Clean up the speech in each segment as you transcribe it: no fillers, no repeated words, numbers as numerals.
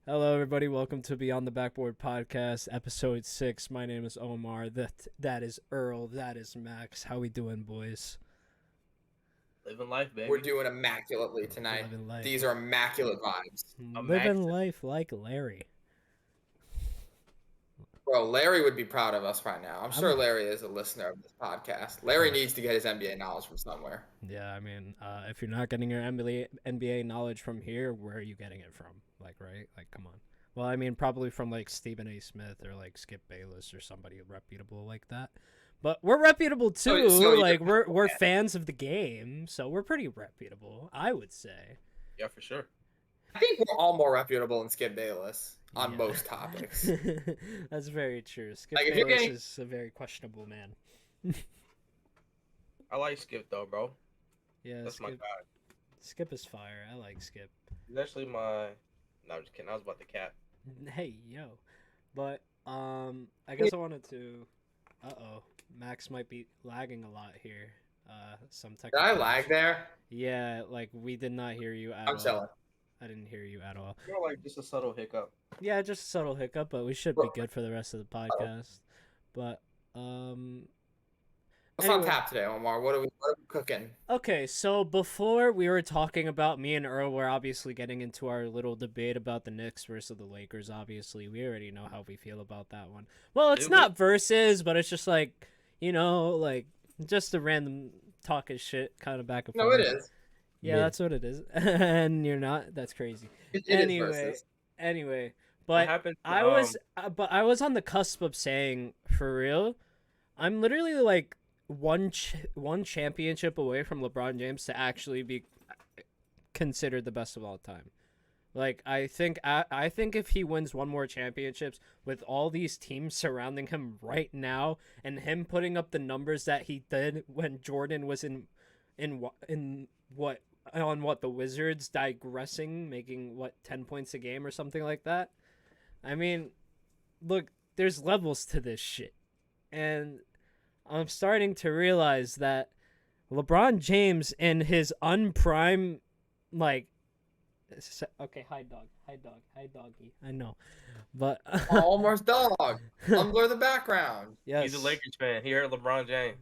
Hello, everybody. Welcome to Beyond the Backboard Podcast, episode 6. My name is Omar. That is Earl. That is Max. How we doing, boys? Living life, baby. We're doing immaculately tonight. Living life. These are immaculate vibes. Living life like Larry. Bro, Larry would be proud of us right now. I'm sure Larry is a listener of this podcast. Larry needs to get his NBA knowledge from somewhere. Yeah, I mean, if you're not getting your NBA knowledge from here, where are you getting it from? Like, right? Like, come on. Well, I mean, probably from, like, Stephen A. Smith or, like, Skip Bayless or somebody reputable like that. But we're reputable, too. We're fans of the game, so we're pretty reputable, I would say. Yeah, for sure. I think we're all more reputable than Skip Bayless on most topics. That's very true. Skip Bayless is a very questionable man. I like Skip, though, bro. Yeah, that's my guy. Skip is fire. I like Skip. He's actually my... No, I'm just kidding. I was about to cap. Hey, yo. But, I guess I wanted to... Uh-oh. Max might be lagging a lot here. Some technical... Did I lag there? Yeah, like, we did not hear you at all. I'm chilling. I didn't hear you at all. More like just a subtle hiccup. Yeah, just a subtle hiccup, but we should be good for the rest of the podcast. But, What's on tap today, Omar? What are we cooking? Okay, so before we were talking about, me and Earl were obviously getting into our little debate about the Knicks versus the Lakers, obviously. We already know how we feel about that one. Well, it's not versus, but it's just like, you know, like, just a random talk of shit kind of back and forth. No, it is. Yeah, that's what it is. And you're not? That's crazy. Anyway, but I was on the cusp of saying, for real, I'm literally like one championship away from LeBron James to actually be considered the best of all time. Like, I think if he wins one more championships with all these teams surrounding him right now and him putting up the numbers that he did when Jordan was in the Wizards, digressing, making 10 points a game or something like that. I mean, look, there's levels to this shit. And I'm starting to realize that LeBron James in his unprime, like, okay, hi doggy, I know, but Almost dog. Blur the background. Yes. He's a Lakers fan. He heard LeBron James.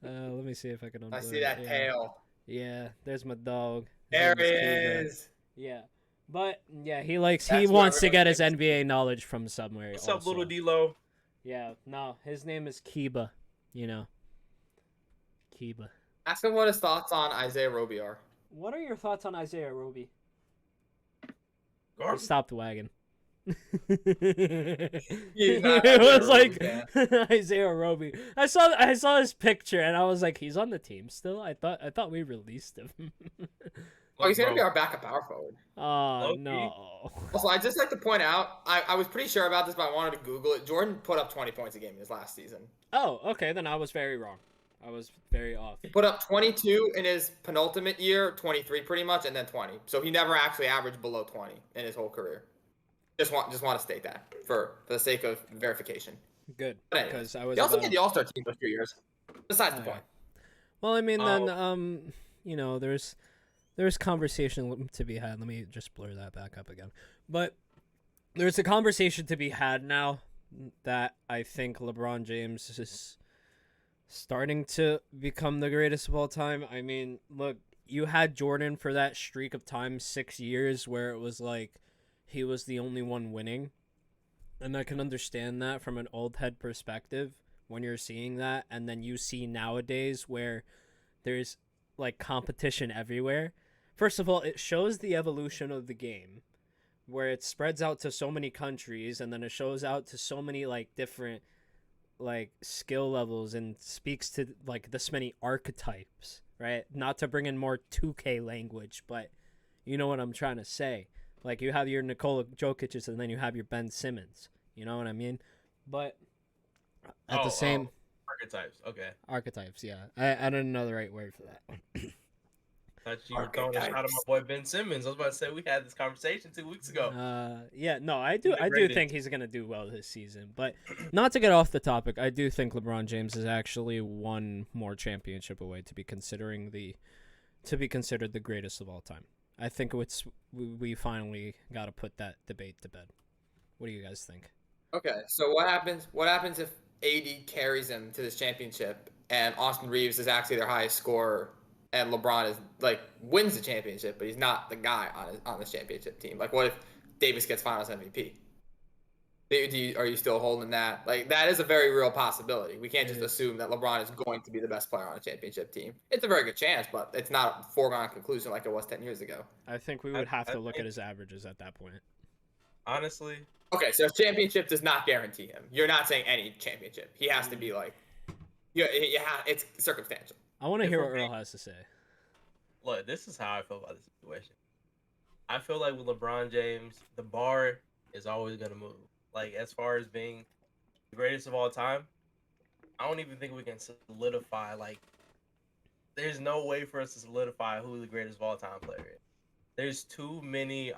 Let me see if I can unblur. I see that tail. Yeah, there's my dog. There he is. Yeah. But yeah, he wants to get his NBA knowledge from somewhere. What's up, little D-Lo? Yeah, no, his name is Kiba, you know. Kiba. Ask him what his thoughts on Isaiah Roby are. What are your thoughts on Isaiah Roby? Garbage. He stopped wagging. It was like Isaiah Roby. I saw his picture and I was like, he's on the team still. I thought we released him. Oh, he's gonna be our backup power forward. Oh no. Also, I just like to point out, I was pretty sure about this, but I wanted to Google it. Jordan put up 20 points a game in his last season. Oh, okay, then I was very wrong. I was very off. He put up 22 in his penultimate year, 23 pretty much, and then 20. So he never actually averaged below 20 in his whole career. Just want to state that for the sake of verification. Good, because I was. He also made the All-Star team for 2 years. Besides the point. Well, I mean, then you know, there's conversation to be had. Let me just blur that back up again. But there's a conversation to be had now that I think LeBron James is starting to become the greatest of all time. I mean, look, you had Jordan for that streak of time, 6 years, where it was like he was the only one winning. And I can understand that from an old head perspective when you're seeing that. And then you see nowadays where there's like competition everywhere. First of all, it shows the evolution of the game where it spreads out to so many countries and then it shows out to so many like different like skill levels and speaks to like this many archetypes, right? Not to bring in more 2K language, but you know what I'm trying to say. Like you have your Nikola Jokic's and then you have your Ben Simmons. You know what I mean? But at the same archetypes, okay. Archetypes, yeah. I don't know the right word for that. Thought you were throwing a shot at my boy Ben Simmons. I was about to say we had this conversation 2 weeks ago. Yeah, no, I do think he's gonna do well this season. But not to get off the topic, I do think LeBron James is actually one more championship away to be considered the greatest of all time. I think we finally got to put that debate to bed. What do you guys think? Okay, so what happens? What happens if AD carries them to this championship and Austin Reeves is actually their highest scorer and LeBron is wins the championship, but he's not the guy on this championship team? Like, what if Davis gets Finals MVP? Are you still holding that? Like, that is a very real possibility. We can't just assume that LeBron is going to be the best player on a championship team. It's a very good chance, but it's not a foregone conclusion like it was 10 years ago. I think we would have to look at his averages at that point. Honestly. Okay, so championship does not guarantee him. You're not saying any championship. He has to be it's circumstantial. I want to hear what Earl has to say. Look, this is how I feel about this situation. I feel like with LeBron James, the bar is always going to move. Like, as far as being the greatest of all time, I don't even think we can solidify, there's no way for us to solidify who the greatest of all time player is. There's too many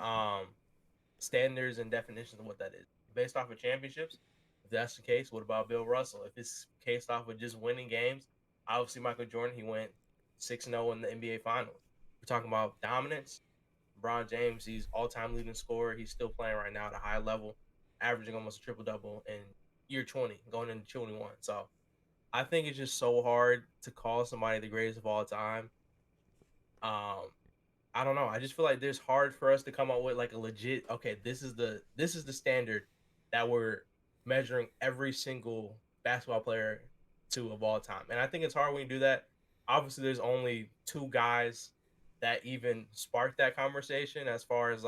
standards and definitions of what that is. Based off of championships, if that's the case, what about Bill Russell? If it's based off of just winning games, obviously Michael Jordan, he went 6-0 in the NBA Finals. We're talking about dominance. LeBron James, he's all-time leading scorer. He's still playing right now at a high level, averaging almost a triple-double in year 20, going into 21. So I think it's just so hard to call somebody the greatest of all time. I don't know. I just feel like there's hard for us to come up with a legit, okay, this is the standard that we're measuring every single basketball player to of all time. And I think it's hard when you do that. Obviously, there's only two guys that even spark that conversation as far as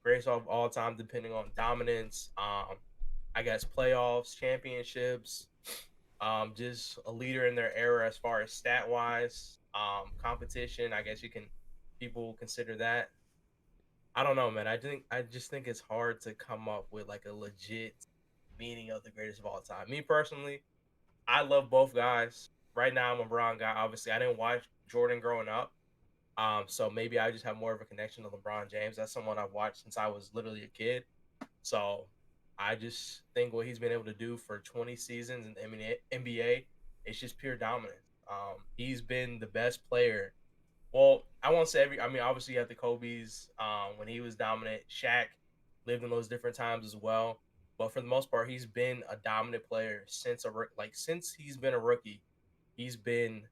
greatest of all time, depending on dominance, I guess playoffs, championships, just a leader in their era as far as stat wise, competition. I guess people consider that. I don't know, man. I just think it's hard to come up with a legit meaning of the greatest of all time. Me personally, I love both guys. Right now, I'm a LeBron guy. Obviously, I didn't watch Jordan growing up. So maybe I just have more of a connection to LeBron James. That's someone I've watched since I was literally a kid. So I just think what he's been able to do for 20 seasons in the NBA, it's just pure dominance. He's been the best player. Well, I won't say obviously you have the Kobe's when he was dominant. Shaq lived in those different times as well. But for the most part, he's been a dominant player since he's been a rookie. He's been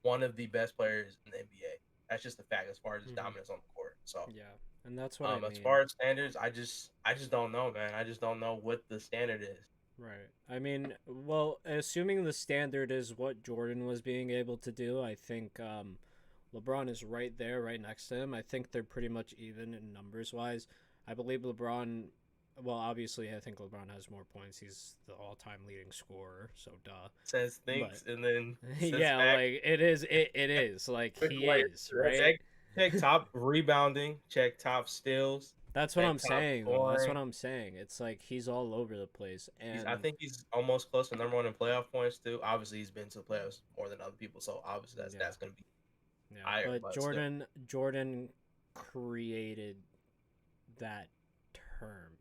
one of the best players in the NBA. That's just the fact as far as his dominance on the court. So yeah, and that's what I mean. As far as standards, I just don't know, man. I just don't know what the standard is. Right. I mean, well, assuming the standard is what Jordan was being able to do, I think LeBron is right there, right next to him. I think they're pretty much even in numbers wise. I believe LeBron. Well, obviously, I think LeBron has more points. He's the all-time leading scorer, so duh. Says thinks and then yeah, back. It is he is, right? Check top rebounding, check top steals. That's what I'm saying. That's what I'm saying. It's he's all over the place, and I think he's almost close to number one in playoff points too. Obviously, he's been to the playoffs more than other people, so obviously that's going to be higher. But Jordan created that term.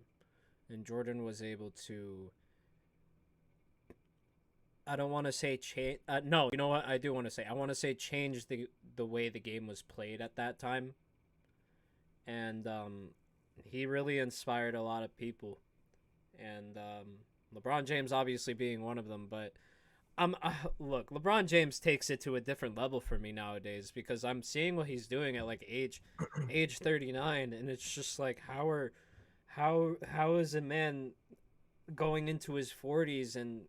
And Jordan was able to, I don't want to say change. No, you know what? I do want to say. I want to say change the way the game was played at that time. And he really inspired a lot of people. And LeBron James obviously being one of them. But look, LeBron James takes it to a different level for me nowadays because I'm seeing what he's doing at age 39, and it's just how is a man going into his 40s and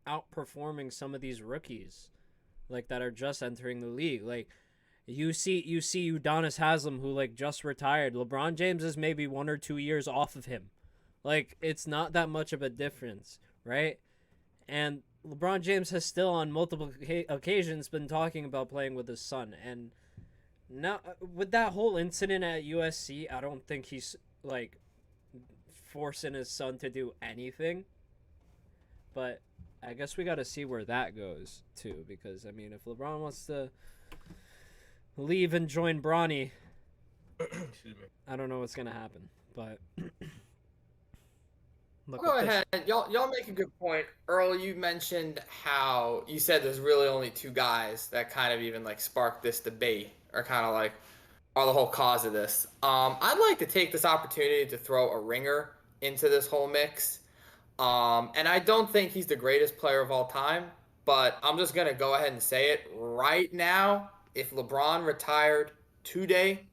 outperforming some of these rookies that are just entering the league? You see Udonis Haslem, who just retired. LeBron James is maybe 1 or 2 years off of him. It's not that much of a difference, right? And LeBron James has still on multiple occasions been talking about playing with his son. And now with that whole incident at USC, I don't think he's forcing his son to do anything, but I guess we got to see where that goes too, because if LeBron wants to leave and join Bronny, excuse me, I don't know what's gonna happen. But go ahead, y'all make a good point. Earl, you mentioned how you said there's really only two guys that kind of even sparked this debate, or kind of are the whole cause of this. I'd like to take this opportunity to throw a ringer into this whole mix. And I don't think he's the greatest player of all time, but I'm just going to go ahead and say it right now. If LeBron retired today,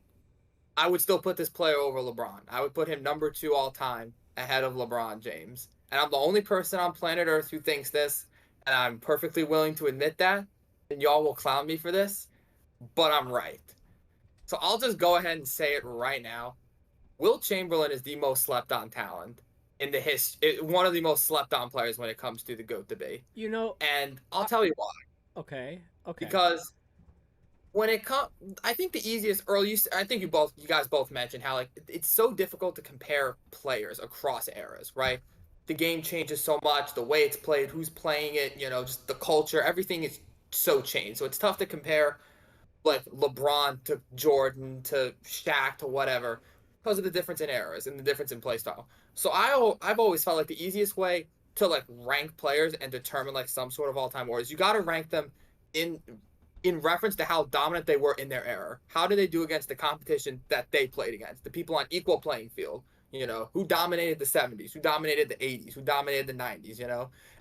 I would still put this player over LeBron. I would put him number 2 all time ahead of LeBron James. And I'm the only person on planet Earth who thinks this, and I'm perfectly willing to admit that. And y'all will clown me for this, but I'm right. So I'll just go ahead and say it right now. Wilt Chamberlain is the most slept-on talent in the one of the most slept-on players when it comes to the GOAT debate. And I'll tell you why. Okay. Because when it comes, I think the easiest I think you guys both mentioned how it's so difficult to compare players across eras, right? The game changes so much, the way it's played, who's playing it, just the culture, everything is so changed. So it's tough to compare like LeBron to Jordan to Shaq to whatever because of the difference in eras and the difference in play style. So I've always felt like the easiest way to like rank players and determine like some sort of all-time order is you got to rank them in reference to how dominant they were in their era. How did they do against the competition that they played against? The people on equal playing field, who dominated the 70s, who dominated the 80s, who dominated the 90s,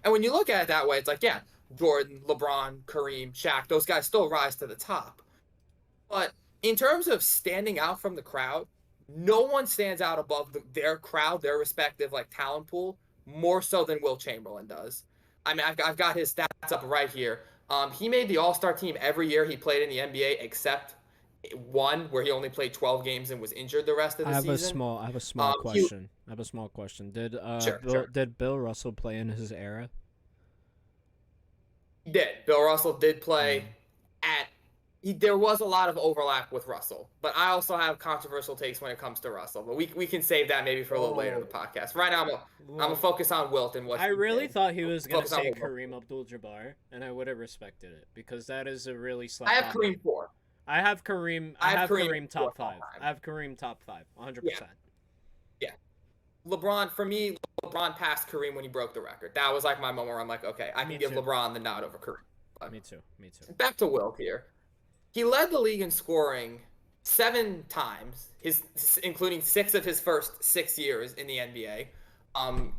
And when you look at it that way, it's like, yeah, Jordan, LeBron, Kareem, Shaq, those guys still rise to the top. But in terms of standing out from the crowd, no one stands out above their crowd, their respective like talent pool, more so than Wilt Chamberlain does. I mean, I've got his stats up right here. He made the All-Star team every year he played in the NBA except one where he only played 12 games and was injured the rest of the season. I have a small question. Did Bill Russell play in his era? He did. Bill Russell did play there was a lot of overlap with Russell, but I also have controversial takes when it comes to Russell. But we can save that maybe for a little later in the podcast. Right now, I'm gonna focus on Wilt and what I really thought he was gonna say Kareem Abdul-Jabbar, and I would have respected it because that is a really slap. I have Kareem 4. I have Kareem. I have Kareem top 5. I have Kareem top 5. 100%. Yeah. LeBron, for me, LeBron passed Kareem when he broke the record. That was like my moment where I'm like, okay, I can give LeBron the nod over Kareem. But me too. Back to Wilt here. He led the league in scoring 7 times, including 6 of his first 6 years in the NBA.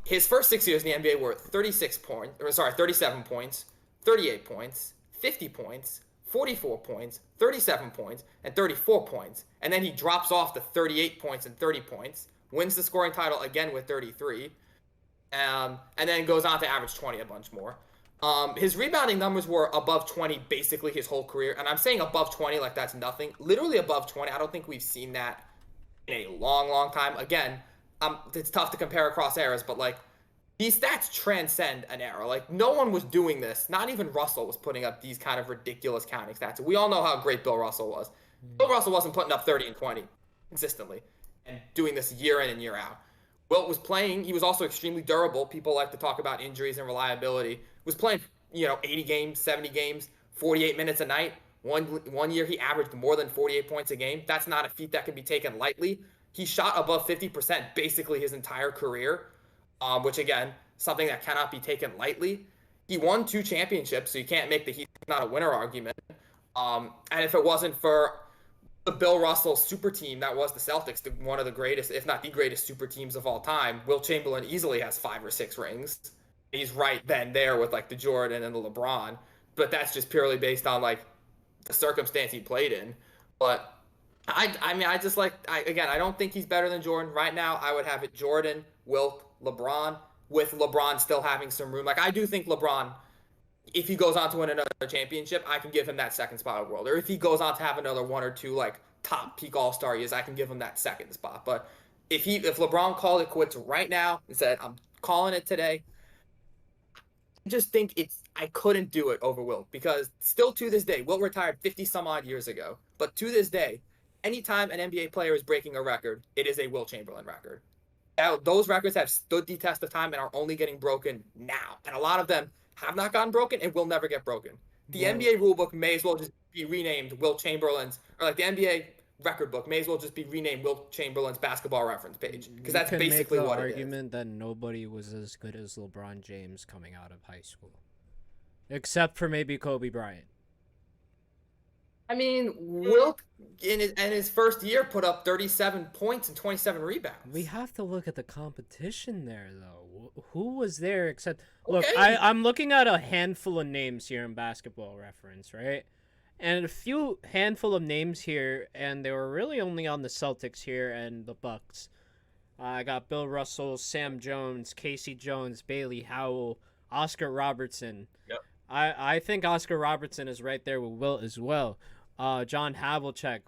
His first 6 years in the NBA were 37 points, 38 points, 50 points, 44 points, 37 points, and 34 points. And then he drops off to 38 points and 30 points, wins the scoring title again with 33, and then goes on to average 20 a bunch more. His rebounding numbers were above 20 basically his whole career. And I'm saying above 20 like that's nothing. Literally above 20. I don't think we've seen that in a long, long time. Again, it's tough to compare across eras, but like these stats transcend an era. Like no one was doing this. Not even Russell was putting up these kind of ridiculous counting stats. We all know how great Bill Russell was. Bill Russell wasn't putting up 30 and 20 consistently and doing this year in and year out. Wilt was playing. He was also extremely durable. People like to talk about injuries and reliability. Was playing, 80 games, 70 games, 48 minutes a night. One year he averaged more than 48 points a game. That's not a feat that can be taken lightly. He shot above 50% basically his entire career, which again, something that cannot be taken lightly. He won 2 championships, so you can't make the he's not a winner argument. And if it wasn't for the Bill Russell super team that was the Celtics, one of the greatest, if not the greatest super teams of all time, Wilt Chamberlain easily has 5 or 6 rings. He's right then there with like the Jordan and the LeBron, but that's just purely based on like the circumstance he played in. But I don't think he's better than Jordan right now. I would have it Jordan, Wilt, LeBron, with LeBron still having some room. Like I do think LeBron, if he goes on to win another championship, I can give him that second spot of the world. Or if he goes on to have another 1 or 2 like top peak All-Star years, I can give him that second spot. But if LeBron called it quits right now and said, I'm calling it today, I just think I couldn't do it over Wilt because still to this day, Wilt retired 50 some odd years ago. But to this day, anytime an NBA player is breaking a record, it is a Wilt Chamberlain record. Now, those records have stood the test of time and are only getting broken now. And a lot of them have not gotten broken and will never get broken. The NBA rulebook may as well just be renamed Wilt Chamberlain's, or like the NBA record book may as well just be renamed Wilt Chamberlain's basketball reference page because that's basically what it is. Argument that nobody was as good as LeBron James coming out of high school, except for maybe Kobe Bryant. I mean, Wilt in his first year put up 37 points and 27 rebounds. We have to look at the competition there, though. Who was there except... Look, Okay. I'm looking at a handful of names here in Basketball Reference, right? And a handful of names here, and they were really only on the Celtics here and the Bucks. I got Bill Russell, Sam Jones, Casey Jones, Bailey Howell, Oscar Robertson. Yep. I think Oscar Robertson is right there with Wilt as well. John Havlicek.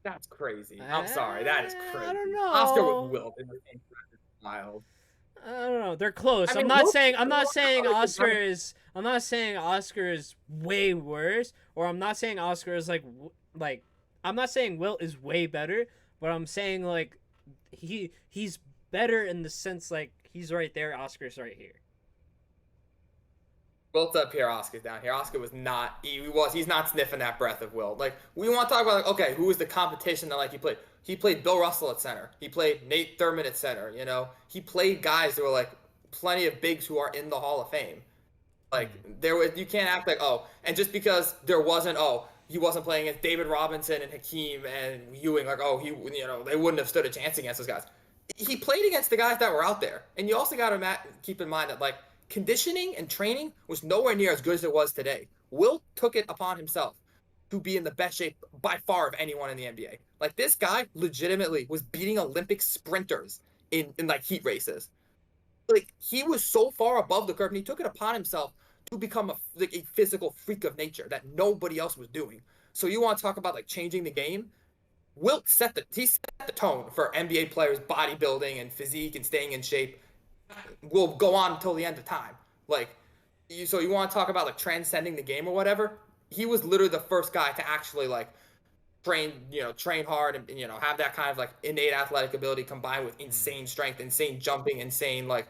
That's crazy. I'm sorry. That is crazy. I don't know. Oscar with Wilt in the same time is wild. I don't know. They're close. I mean, I'm not Wilt- saying Wilt- Oscar is way worse, or I'm not saying Oscar is like I'm not saying Wilt is way better, but I'm saying like he's better in the sense like he's right there, Oscar's right here. Wilt's up here, Oscar's down here. Oscar was not. He's not sniffing that breath of Wilt. Like, we want to talk about, like, okay, who was the competition that, like, he played? He played Bill Russell at center. He played Nate Thurmond at center. You know, he played guys that were like plenty of bigs who are in the Hall of Fame. Like, you can't act like, oh, and just because there wasn't, he wasn't playing against David Robinson and Hakeem and Ewing, like, they wouldn't have stood a chance against those guys. He played against the guys that were out there, and you also got to keep in mind that, like, conditioning and training was nowhere near as good as it was today. Wilt took it upon himself to be in the best shape by far of anyone in the NBA. Like, this guy legitimately was beating Olympic sprinters in like heat races. Like, he was so far above the curve, and he took it upon himself to become a physical freak of nature that nobody else was doing. So you want to talk about like changing the game? Wilt set the tone for NBA players' bodybuilding and physique and staying in shape. Will go on until the end of time. Like, so you want to talk about like transcending the game or whatever? He was literally the first guy to actually like train hard and have that kind of like innate athletic ability combined with insane strength, insane jumping, insane like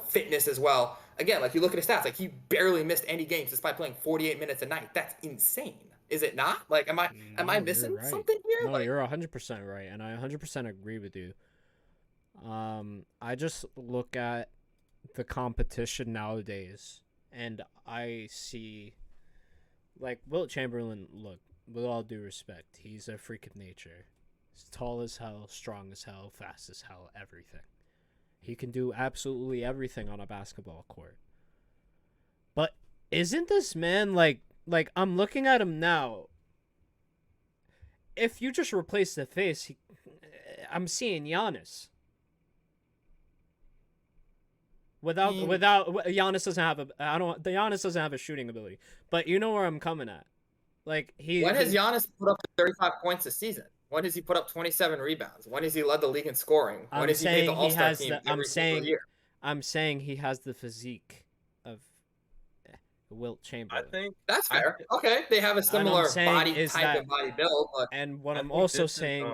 fitness as well. Again, like you look at his stats, like he barely missed any games despite playing 48 minutes a night. That's insane. Is it not? Like, am I missing right. something here? No, like, you're 100% right, and I 100% agree with you. I just look at the competition nowadays, and I see, like, Wilt Chamberlain, look, with all due respect, he's a freak of nature. He's tall as hell, strong as hell, fast as hell, everything. He can do absolutely everything on a basketball court. But isn't this man, like I'm looking at him now, if you just replace the face, I'm seeing Giannis. Without Giannis doesn't have Giannis doesn't have a shooting ability, but you know where I'm coming at. Like when has Giannis put up 35 points this season? When has he put up 27 rebounds? When has he led the league in scoring? When has he made the All-Star team every single year? I'm saying he has the physique of Wilt Chamberlain. I think that's fair. Okay, they have a similar body type and body build. But and what I'm also saying.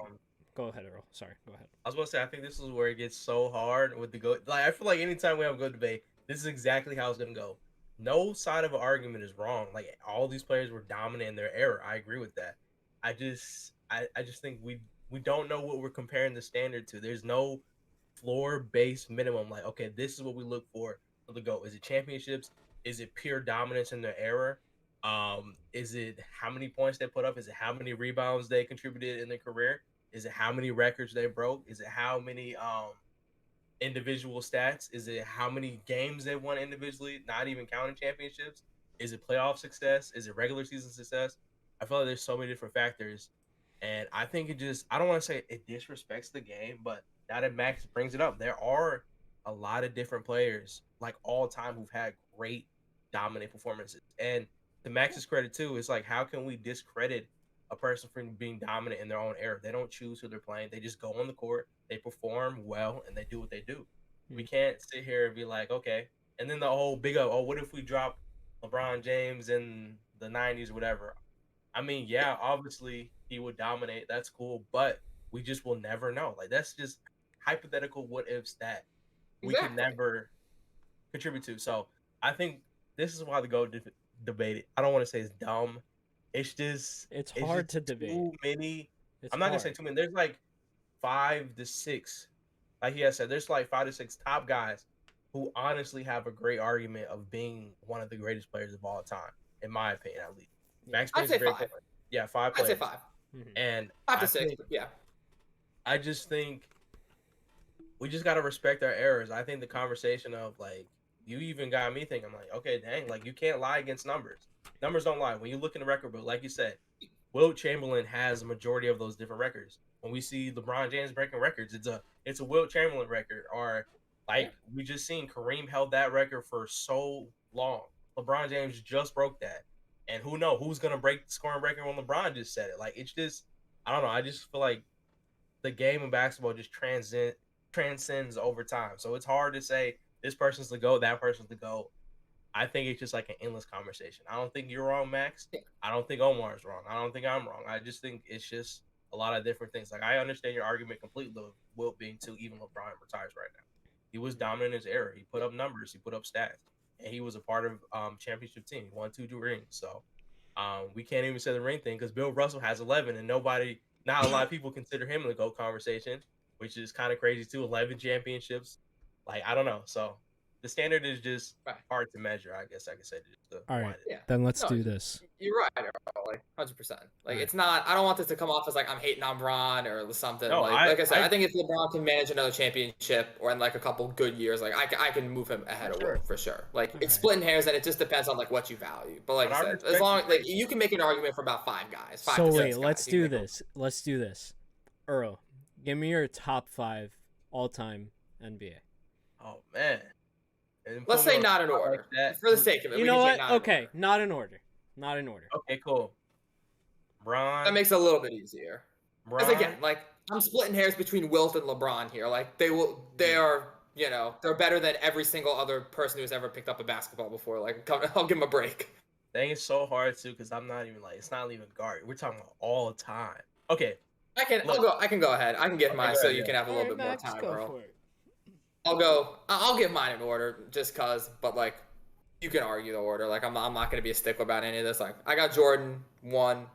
Go ahead, Earl. Sorry, go ahead. I was going to say, I think this is where it gets so hard with the GOAT. Like, I feel like anytime we have a GOAT debate, this is exactly how it's going to go. No side of an argument is wrong. Like, all these players were dominant in their era. I agree with that. I just think we don't know what we're comparing the standard to. There's no floor-based minimum. Like, okay, this is what we look for the GOAT. Is it championships? Is it pure dominance in their era? Is it how many points they put up? Is it how many rebounds they contributed in their career? Is it how many records they broke? Is it how many individual stats? Is it how many games they won individually, not even counting championships? Is it playoff success? Is it regular season success? I feel like there's so many different factors. And I think I don't want to say it disrespects the game, but now that Max brings it up, there are a lot of different players, like all time, who've had great dominant performances. And to Max's credit too, it's like, how can we discredit a person from being dominant in their own era? They don't choose who they're playing. They just go on the court, they perform well, and they do what they do. We can't sit here and be like, okay. And then the whole big what if we drop LeBron James in the 90s or whatever? I mean, yeah, obviously he would dominate. That's cool. But we just will never know. Like, that's just hypothetical what ifs that we can never contribute to. So I think this is why the GOAT debate, I don't want to say it's dumb. It's hard to debate. Too many. I'm not gonna say too many. There's like 5 to 6. Like he has said, there's like 5 to 6 top guys who honestly have a great argument of being one of the greatest players of all time, in my opinion, at least. Max I'd say 5. Yeah, 5 I'd players. say 5. And 5 to 6. Yeah. I just think we just gotta respect our errors. I think the conversation of like you even got me thinking, I'm like, okay, dang, like you can't lie against numbers. Numbers don't lie. When you look in the record book, like you said, Wilt Chamberlain has a majority of those different records. When we see LeBron James breaking records, it's a Wilt Chamberlain record. Or like we just seen Kareem held that record for so long. LeBron James just broke that. And who knows who's gonna break the scoring record when LeBron just said it. Like it's just I don't know. I just feel like the game of basketball just transcends over time. So it's hard to say this person's the GOAT, that person's the GOAT. I think it's just like an endless conversation. I don't think you're wrong, Max. I don't think Omar's wrong. I don't think I'm wrong. I just think it's just a lot of different things. Like I understand your argument completely of Wilt being 2, even LeBron retires right now. He was dominant in his era. He put up numbers, he put up stats, and he was a part of championship team. He won 2 rings. So we can't even say the ring thing because Bill Russell has 11, and not a lot of people consider him in the GOAT conversation, which is kind of crazy too. 11 championships, like I don't know. So the standard is just hard to measure. I guess I could say. All right, then let's do this. You're right, like 100%. Like it's not. I don't want this to come off as like I'm hating on Bron or something. No, like I said, I think if LeBron can manage another championship or in like a couple good years, like I can move him ahead of Wilt for sure. Like it's splitting hairs, and it just depends on like what you value. But like I said, as long like you can make an argument for about 5 guys. 5 so to 6 wait, guys. let's do this. Let's do this. Earl, give me your top 5 all-time NBA. Oh man. Let's say not in order, for the sake of it. You know what? Okay, not in order. Not in order. Okay, cool. Bron. That makes it a little bit easier. Because again, like I'm splitting hairs between Wilt and LeBron here. Like they are, you know, they're better than every single other person who's ever picked up a basketball before. Like I'll give them a break. Dang, it's so hard too because I'm not even like it's not even guard. We're talking about all the time. Okay. I can go ahead. I can get mine so you can have a little bit more time, bro. I'll give mine in order just cause, but like you can argue the order. Like I'm not gonna be a stickler about any of this. Like I got Jordan 1,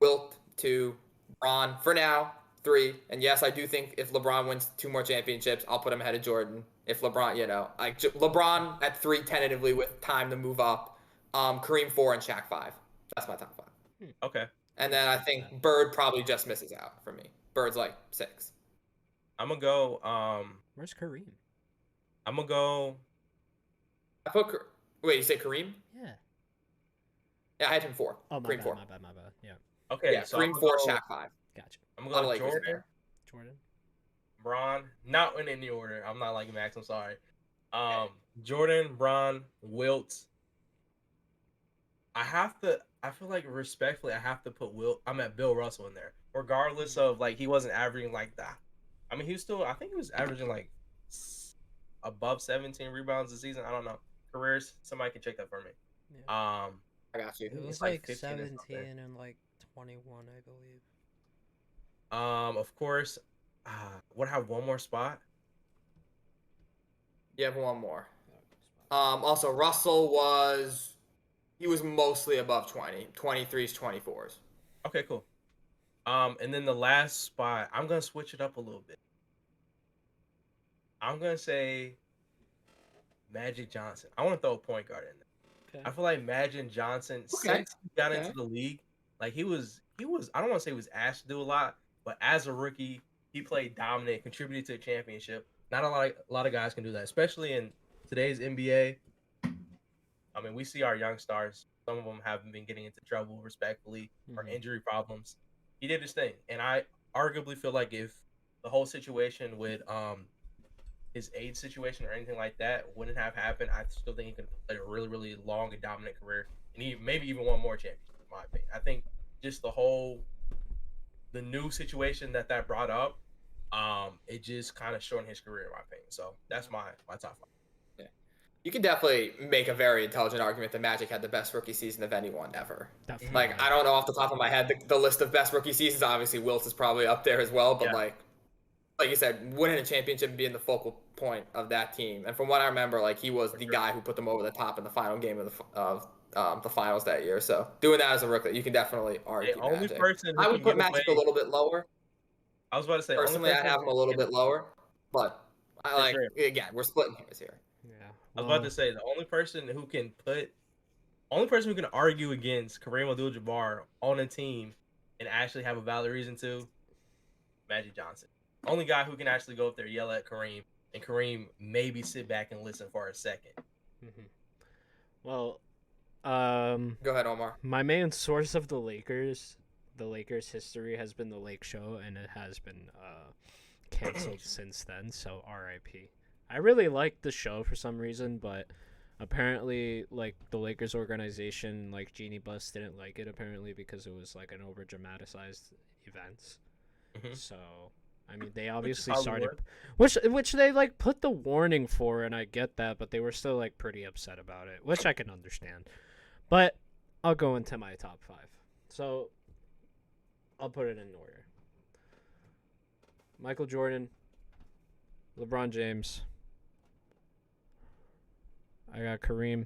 Wilt 2, Bron for now 3, and yes, I do think if LeBron wins 2 more championships, I'll put him ahead of Jordan. If LeBron, you know, like LeBron at 3 tentatively with time to move up, Kareem 4 and Shaq 5. That's my top 5. Okay. And then I think Bird probably just misses out for me. Bird's like 6. I'm gonna go. Where's Kareem? I'm gonna go. Wait, you say Kareem? Yeah. Yeah, I had him 4. Oh, my Kareem bad, 4. my bad. Yeah. Okay. Yeah, so Kareem 4, Shaq 5. Gotcha. I'm gonna go Jordan. Bron, not in any order. I'm not like Max. I'm sorry. Jordan, Bron, Wilt. I feel like respectfully, I have to put Wilt. I'm at Bill Russell in there, regardless of like he wasn't averaging like that. I mean, he was still. I think he was averaging like above 17 rebounds a season. I don't know. Careers. Somebody can check that for me. Yeah. I got you. It was like 17 and like 21, I believe. Of course. Would I have one more spot? You have one more. Also, Russell was mostly above 20, 23s, 24s. Okay, cool. And then the last spot, I'm gonna switch it up a little bit. I'm gonna say Magic Johnson. I want to throw a point guard in there. Okay. I feel like Magic Johnson, since he got into the league, like he was. I don't want to say he was asked to do a lot, but as a rookie, he played dominant, contributed to a championship. Not a lot of guys can do that, especially in today's NBA. I mean, we see our young stars. Some of them haven't been getting into trouble, respectfully, or injury problems. He did his thing, and I arguably feel like if the whole situation with his age situation or anything like that wouldn't have happened, I still think he could play a really, really long and dominant career, and he maybe even won more championships, in my opinion. I think just the new situation that brought up, it just kind of shortened his career, in my opinion. So that's my top 5. Yeah, you can definitely make a very intelligent argument that Magic had the best rookie season of anyone ever. Definitely. Like I don't know off the top of my head the list of best rookie seasons. Obviously, Wilt is probably up there as well, but like you said, winning a championship and being the focal point of that team. And from what I remember, like he was the guy who put them over the top in the final game of the finals that year. So doing that as a rookie, you can definitely argue Magic. I would put Magic a little bit lower. I was about to say, personally, I'd have him a little bit lower, but again, we're splitting hairs here. Yeah. I was about to say the only person who can put only person who can argue against Kareem Abdul-Jabbar on a team and actually have a valid reason to, Magic Johnson. Only guy who can actually go up there, yell at Kareem, and Kareem maybe sit back and listen for a second. Mm-hmm. Well, Go ahead, Omar. my main source of the Lakers history has been the Lake Show, and it has been canceled since then. So R.I.P. I really liked the show for some reason, but apparently, like the Lakers organization, like Jeannie Buss didn't like it apparently because it was like an over dramatized event. Mhm. So I mean, they obviously Hollywood. started, which they like put the warning for, and I get that, but they were still like pretty upset about it, which I can understand. But I'll go into my top 5. So I'll put it in order. Michael Jordan, LeBron James. I got Kareem.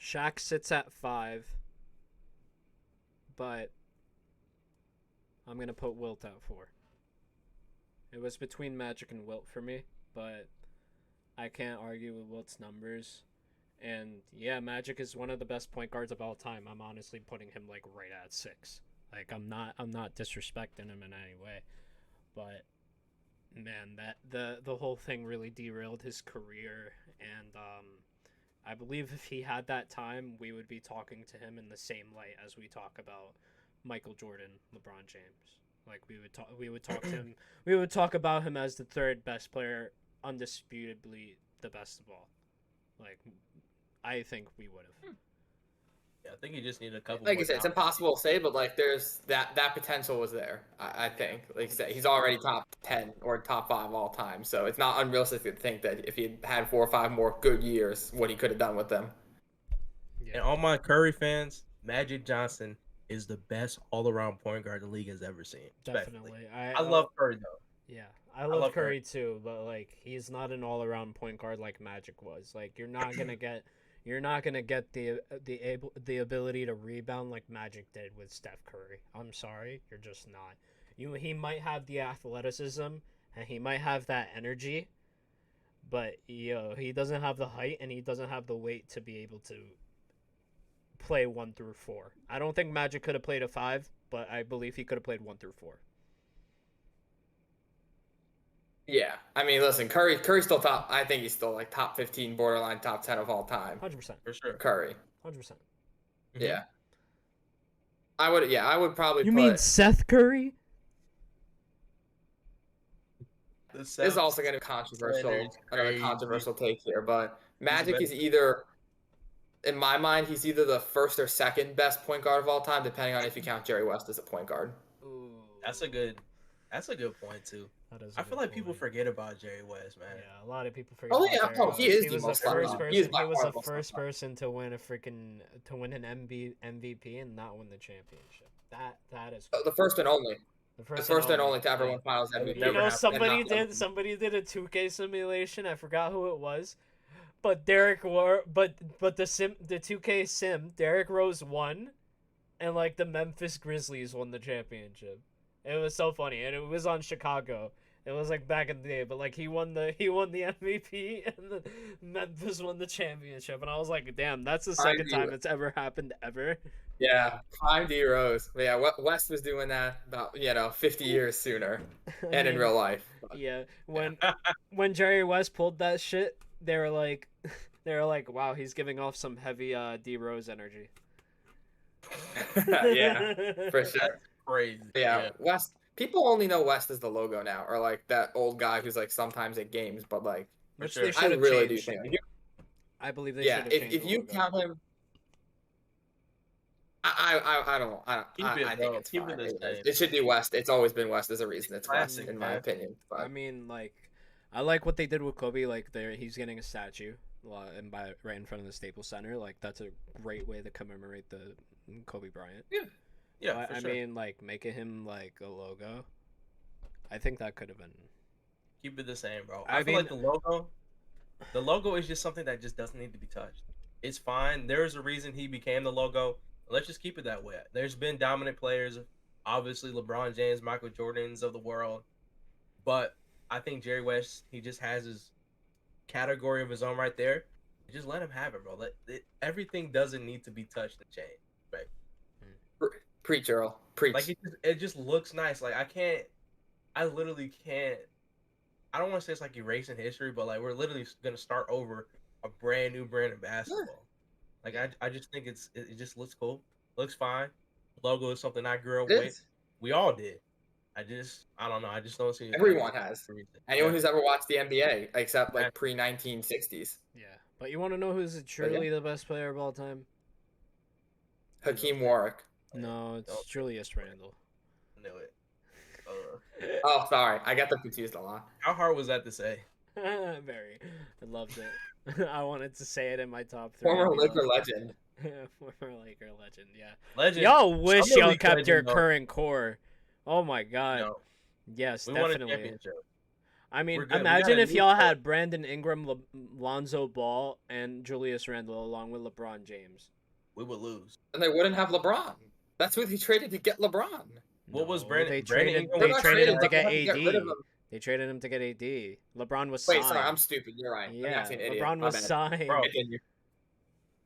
Shaq sits at 5, but I'm going to put Wilt at 4. It was between Magic and Wilt for me, but I can't argue with Wilt's numbers. And yeah, Magic is one of the best point guards of all time. I'm honestly putting him like right at 6. Like I'm not disrespecting him in any way, but man, that the whole thing really derailed his career, and I believe if he had that time, we would be talking to him in the same light as we talk about Michael Jordan, LeBron James. Like we would talk to him, we would talk about him as the third best player, undisputably the best of all. Like I think we would have. Yeah, I think you just need a couple. Like more you said, it's impossible to say, but like there's that potential was there. I think. Like you said, he's already top 10 or top 5 all time, so it's not unrealistic to think that if he had 4 or 5 more good years, what he could have done with them. Yeah. And all my Curry fans, Magic Johnson is the best all-around point guard the league has ever seen. Definitely. I love Curry though. Yeah, I love Curry. Curry too, but like he's not an all-around point guard like Magic was. Like you're not gonna get the ability to rebound like Magic did with Steph Curry. I'm sorry, you're just not. He might have the athleticism and he might have that energy, but he doesn't have the height and he doesn't have the weight to be able to play 1 through 4. I don't think Magic could have played a 5, but I believe he could have played 1 through 4. Yeah, I mean, listen, Curry's still top. I think he's still like top 15, borderline top 10 of all time. 100%. For sure. Curry. 100%. Mhm. Yeah. I would probably. You put, mean Seth Curry? This is also going to be controversial. Another controversial take here, but Magic is either, in my mind, he's either the first or second best point guard of all time, depending on if you count Jerry West as a point guard. Ooh, That's a good point too. I feel like people forget about Jerry West, man. Yeah, a lot of people forget. Oh about yeah, Jerry no, West. he is He the was the most first fun. person. He He is was by the far first person to win an MVP and not win the championship. That is The first and only. the The first and only to ever win Finals That would MVP. never happen. Somebody did a 2K simulation. I forgot who it was, but the 2K sim, Derrick Rose won, and like the Memphis Grizzlies won the championship. It was so funny, and it was on Chicago. It was like back in the day, but like he won the MVP, and the Memphis won the championship, and I was like, damn, that's the second time it's ever happened ever. Yeah, prime D Rose. But yeah, West was doing that about 50 years sooner, and in real life. Yeah, when Jerry West pulled that shit, they were like, wow, he's giving off some heavy D Rose energy. Yeah, for sure. That's crazy. Yeah, West. People only know West as the logo now, or like that old guy who's like sometimes at games, but like, Which sure. they I should have really changed. do think. I believe they Yeah, should have changed. if you count him, I don't. I think it's Keep it fine. the same. It should be West. It's always been West. There's a reason it's West, Classic, in my man. opinion. But I mean, like, I like what they did with Kobe. Like, he's getting a statue, and right in front of the Staples Center. Like, that's a great way to commemorate the Kobe Bryant. Yeah, But, for sure. I mean, like, making him like a logo. I think that could have been. Keep it the same, bro. I I feel mean- like the logo is just something that just doesn't need to be touched. It's fine. There's a reason he became the logo. Let's just keep it that way. There's been dominant players, obviously LeBron James, Michael Jordans of the world, but I think Jerry West, he just has his category of his own right there. Just let him have it, bro. Everything doesn't need to be touched and changed. Right? Preach, Earl. Preach. Like it just looks nice. Like I literally can't. I don't want to say it's like erasing history, but like we're literally gonna start over a brand new brand of basketball. Like I just think it just looks cool, looks fine. Logo is something I grew up with. We all did. I don't know. I just don't see it. Everyone has. Anyone who's ever watched the NBA, except like pre-1960s. Yeah, but you want to know who's truly the best player of all time? Hakeem Warwick. No, it's Julius Randle. I knew it. Oh, sorry. I got them confused a lot. How hard was that to say? Very. I loved it. I wanted to say it in my top 3. Former Laker legend. Former Laker legend, yeah. Legend. Y'all wish Summer y'all League kept legend, your though. current core. Oh my god. No. Yes, We won a definitely. championship. I mean, We're good. We imagine got a if new y'all core. had Brandon Ingram, Lonzo Ball, and Julius Randle along with LeBron James. We would lose. And they wouldn't have LeBron. That's what they traded to get LeBron. What was No, Brandon? They Brandon traded. Ingram They was traded him to but get they had to get rid AD. of him. They traded him to get AD. LeBron was Wait, signed. sorry, I'm stupid. You're right. I'm Yeah, actually an idiot. LeBron My was bad. signed. Bro, Continue.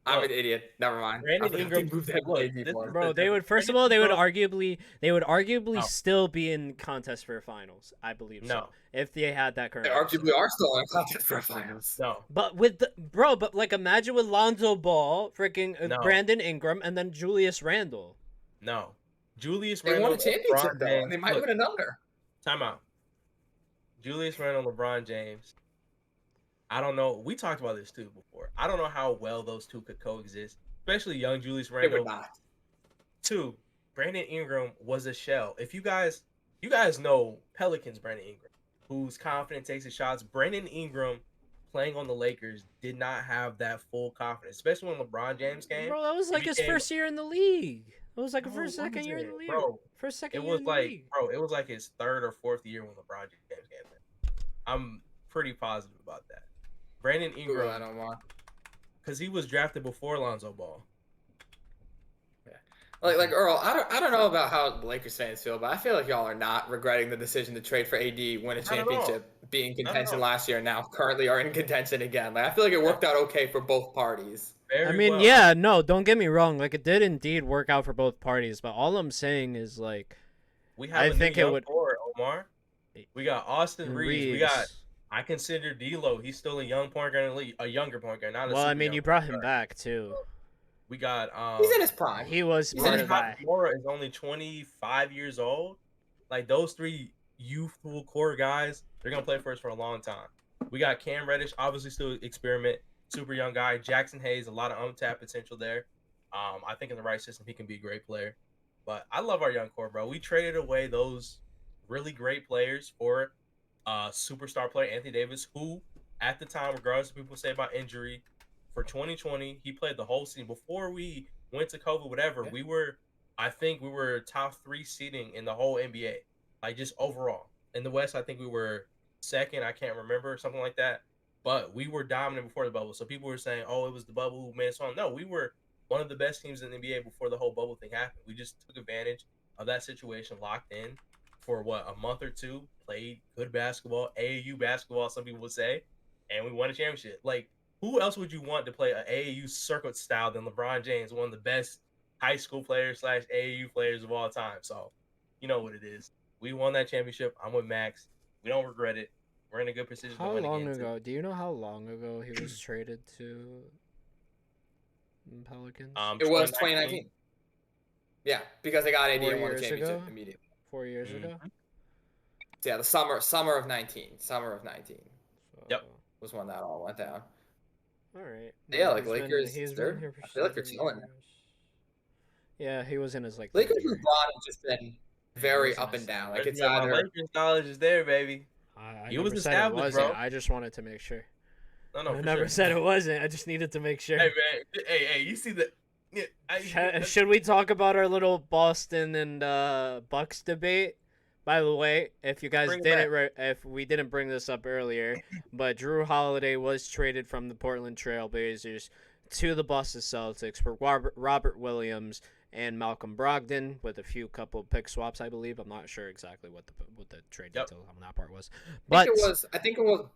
I'm an idiot. Never mind. Brandon I forgot Ingram- they moved that look, AD this for is him. Bro, the they would first of Brandon all Ingram- they would arguably No. still be in contest for finals. I believe so. No. If they had that current. They arguably are still in contest for finals. No. But but like imagine with Lonzo Ball, freaking No. Brandon Ingram, and then Julius Randle. No. Julius They Randle. won a championship LeBron though, James. and they might Look, win another. Time out. Julius Randle, LeBron James. I don't know. We talked about this too before. I don't know how well those two could coexist, especially young Julius They would Randle. not. 2, Brandon Ingram was a shell. If you guys know Pelicans Brandon Ingram, who's confident, takes his shots. Brandon Ingram playing on the Lakers did not have that full confidence, especially when LeBron James came. Bro, that was like his first year in the league. It was like a No, first, it second year in the wasn't, league. bro. First, second It year was in the like, league. bro, it was like his 3rd or 4th year when LeBron James came in. I'm pretty positive about that. Brandon Google Ingram, that no more. because he was drafted before Lonzo Ball. Like Earl, I don't know about how the Lakers fans feel, but I feel like y'all are not regretting the decision to trade for AD, win a Not at championship, be in Not at contention all. last year, and now currently are in contention again. Like I feel like it worked out okay for both parties. Very I mean, well. yeah, no, don't get me wrong. Like, it did indeed work out for both parties. But all I'm saying is, like, We have I a new think it young would- core, Omar. We got Austin Reeves. We got. Reeves. I consider D'Lo. He's still a young point guard in the league, a younger point guard, not a. Well, I super mean, young you brought point him guard. back too. We got. He's in his prime. He was He's part in of his that. Mora is only 25 years old. Like those 3 youthful core guys, they're gonna play for us for a long time. We got Cam Reddish, obviously still experiment, super young guy. Jackson Hayes, a lot of untapped potential there. I think in the right system, he can be a great player. But I love our young core, bro. We traded away those really great players for superstar player Anthony Davis, who at the time, regardless of what people say about injury, for 2020, he played the whole season. Before we went to COVID, whatever, Yeah. I think we were top 3 seeding in the whole NBA, like just overall. In the West, I think we were 2nd. I can't remember, something like that. But we were dominant before the bubble. So people were saying, "Oh, it was the bubble who made us on." No, we were one of the best teams in the NBA before the whole bubble thing happened. We just took advantage of that situation, locked in for a month or 2, played good basketball, AAU basketball, some people would say, and we won a championship. Like, who else would you want to play an AAU circuit style than LeBron James, one of the best high school players / AAU players of all time? So, you know what it is. We won that championship. I'm with Max. We don't regret it. We're in a good position How to win long again, too. ago? Do you know how long ago he was traded to Pelicans? It was 2019. Yeah, because they got AD 4 and won a years championship ago? immediately. 4 years Mhm. ago. So yeah, the summer of 19. Summer of 19 So, Yep. was when that all went down. All right. Yeah, like he's been- Lakers, he's they're- been here for I feel like they're 7 chilling. years. Yeah, he was in his like. Lakers third year. with LeBron have just been very Listen, up and down. Like Like it's my either Lakers knowledge is there, baby. I He was never said it established, wasn't. bro. I just wanted to make sure. No, I for never sure. said it wasn't. I just needed to make sure. Hey man, hey, you see the? Yeah, Should we talk about our little Boston and Bucks debate? By the way, if you guys Bring it didn't, if we didn't bring this up earlier, but Drew Holiday was traded from the Portland Trail Blazers to the Boston Celtics for Robert Williams and Malcolm Brogdon with a few couple pick swaps, I believe. I'm not sure exactly what the trade detail on that part was. But I think it was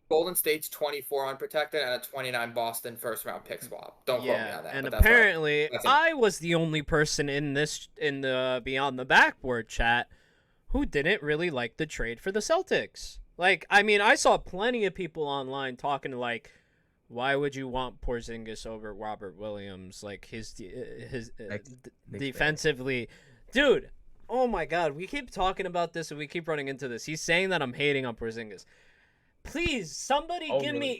Golden State's 24 unprotected and a 29 Boston first round pick swap. Don't quote me on that. And apparently I was the only person in the Beyond the Backboard chat who didn't really like the trade for the Celtics. Like, I mean, I saw plenty of people online talking like, why would you want Porzingis over Robert Williams? Like, his defensively. Dude, oh my God. We keep talking about this and we keep running into this. He's saying that I'm hating on Porzingis. Please, somebody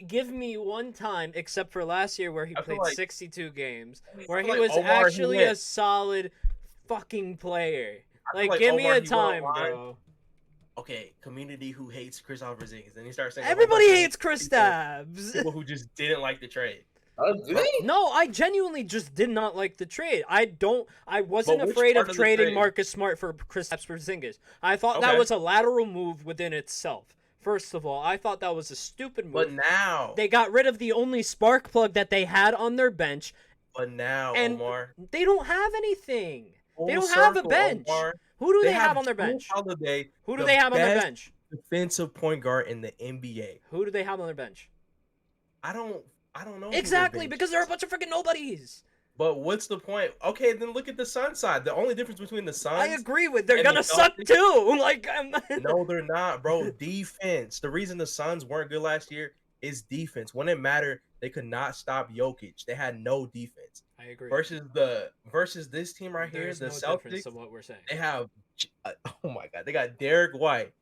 give me one time, except for last year where he played 62 games, where he was actually a solid fucking player. Like, give me a time, bro. Okay, community who hates Kristaps Porzingis, and he starts saying everybody hates Kristaps. People who just didn't like the trade. No, I genuinely just did not like the trade. I wasn't afraid of trading Marcus Smart for Kristaps Porzingis. I thought that was a lateral move within itself. First of all, I thought that was a stupid move. But now they got rid of the only spark plug that they had on their bench. But now, and Omar, they don't have anything. They don't have a bench. Omar, who do they have on their bench? Who do they have on their bench? Defensive point guard in the NBA. Who do they have on their bench? I don't know. Exactly, because they're a bunch of freaking nobodies. But what's the point? Okay, then look at the Suns side. The only difference between the Suns, I agree with, they're gonna suck too. Like, no, they're not, bro. Defense. The reason the Suns weren't good last year is defense. When it mattered, they could not stop Jokic. They had no defense. I agree. Versus this team right here, the Celtics. Of what we're saying. They have, oh my God, they got Derek White,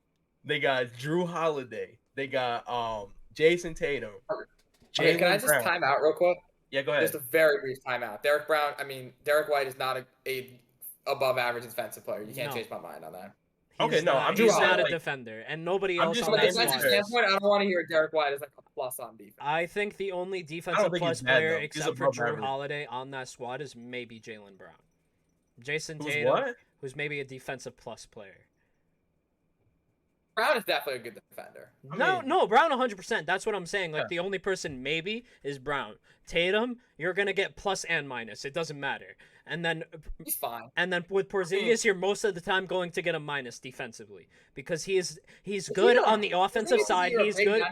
they got Drew Holiday, they got Jason Tatum. Okay, can I just time out real quick? Yeah, go ahead. Just a very brief timeout. Derek White is not a above average defensive player. You can't change my mind on that. He's not a defender, and nobody else on that squad. Standpoint, I don't want to hear Derek White as like a plus on defense. I think the only defensive plus player except for Drew Holiday on that squad is maybe Jaylen Brown. Jason Tatum, who's maybe a defensive plus player. Brown is definitely a good defender. No, Brown 100%. That's what I'm saying. Like, the only person maybe is Brown. Tatum, you're going to get plus and minus. It doesn't matter. And then he's fine. And then with Porzingis, you're most of the time going to get a minus defensively because he's good on the offensive side. He's good.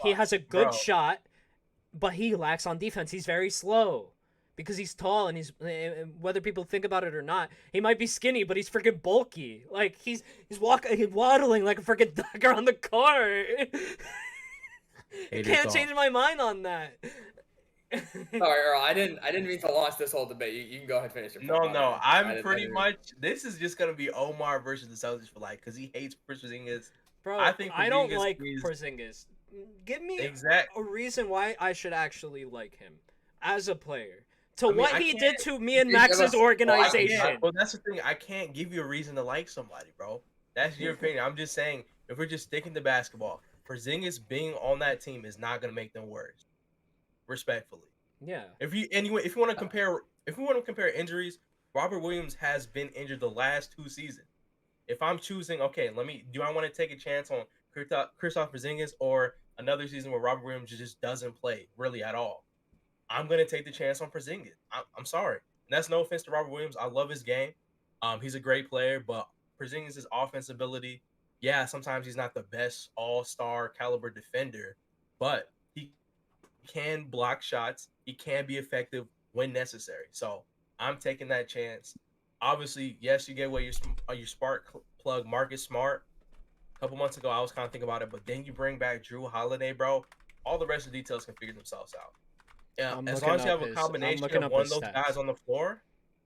He has a good shot, but he lacks on defense. He's very slow. Because he's tall and he's, whether people think about it or not, he might be skinny, but he's freaking bulky. Like, he's waddling like a freaking dog around the car. Can't change my mind on that. Sorry, Earl, I didn't mean to launch this whole debate. You can go ahead and finish your point. No, I'm pretty much, this is just going to be Omar versus the Celtics for life because he hates Porzingis. Bro, I don't like Porzingis. Give me a reason why I should actually like him as a player. What he did to me and Max's organization. Well, that's the thing. I can't give you a reason to like somebody, bro. That's your opinion. I'm just saying, if we're just sticking to basketball, Porzingis being on that team is not going to make them worse. Respectfully. Yeah. If you want to compare injuries, Robert Williams has been injured the last 2 seasons. If I'm choosing, do I want to take a chance on Kristaps Porzingis or another season where Robert Williams just doesn't play really at all? I'm going to take the chance on Porzingis. I'm sorry. And that's no offense to Robert Williams. I love his game. He's a great player, but Porzingis' offense ability, sometimes he's not the best all-star caliber defender, but he can block shots. He can be effective when necessary. So I'm taking that chance. Obviously, yes, you get away your spark plug, Marcus Smart. A couple months ago, I was kind of thinking about it, but then you bring back Drew Holiday, bro. All the rest of the details can figure themselves out. Yeah, as long as you have a combination of one of those guys on the floor,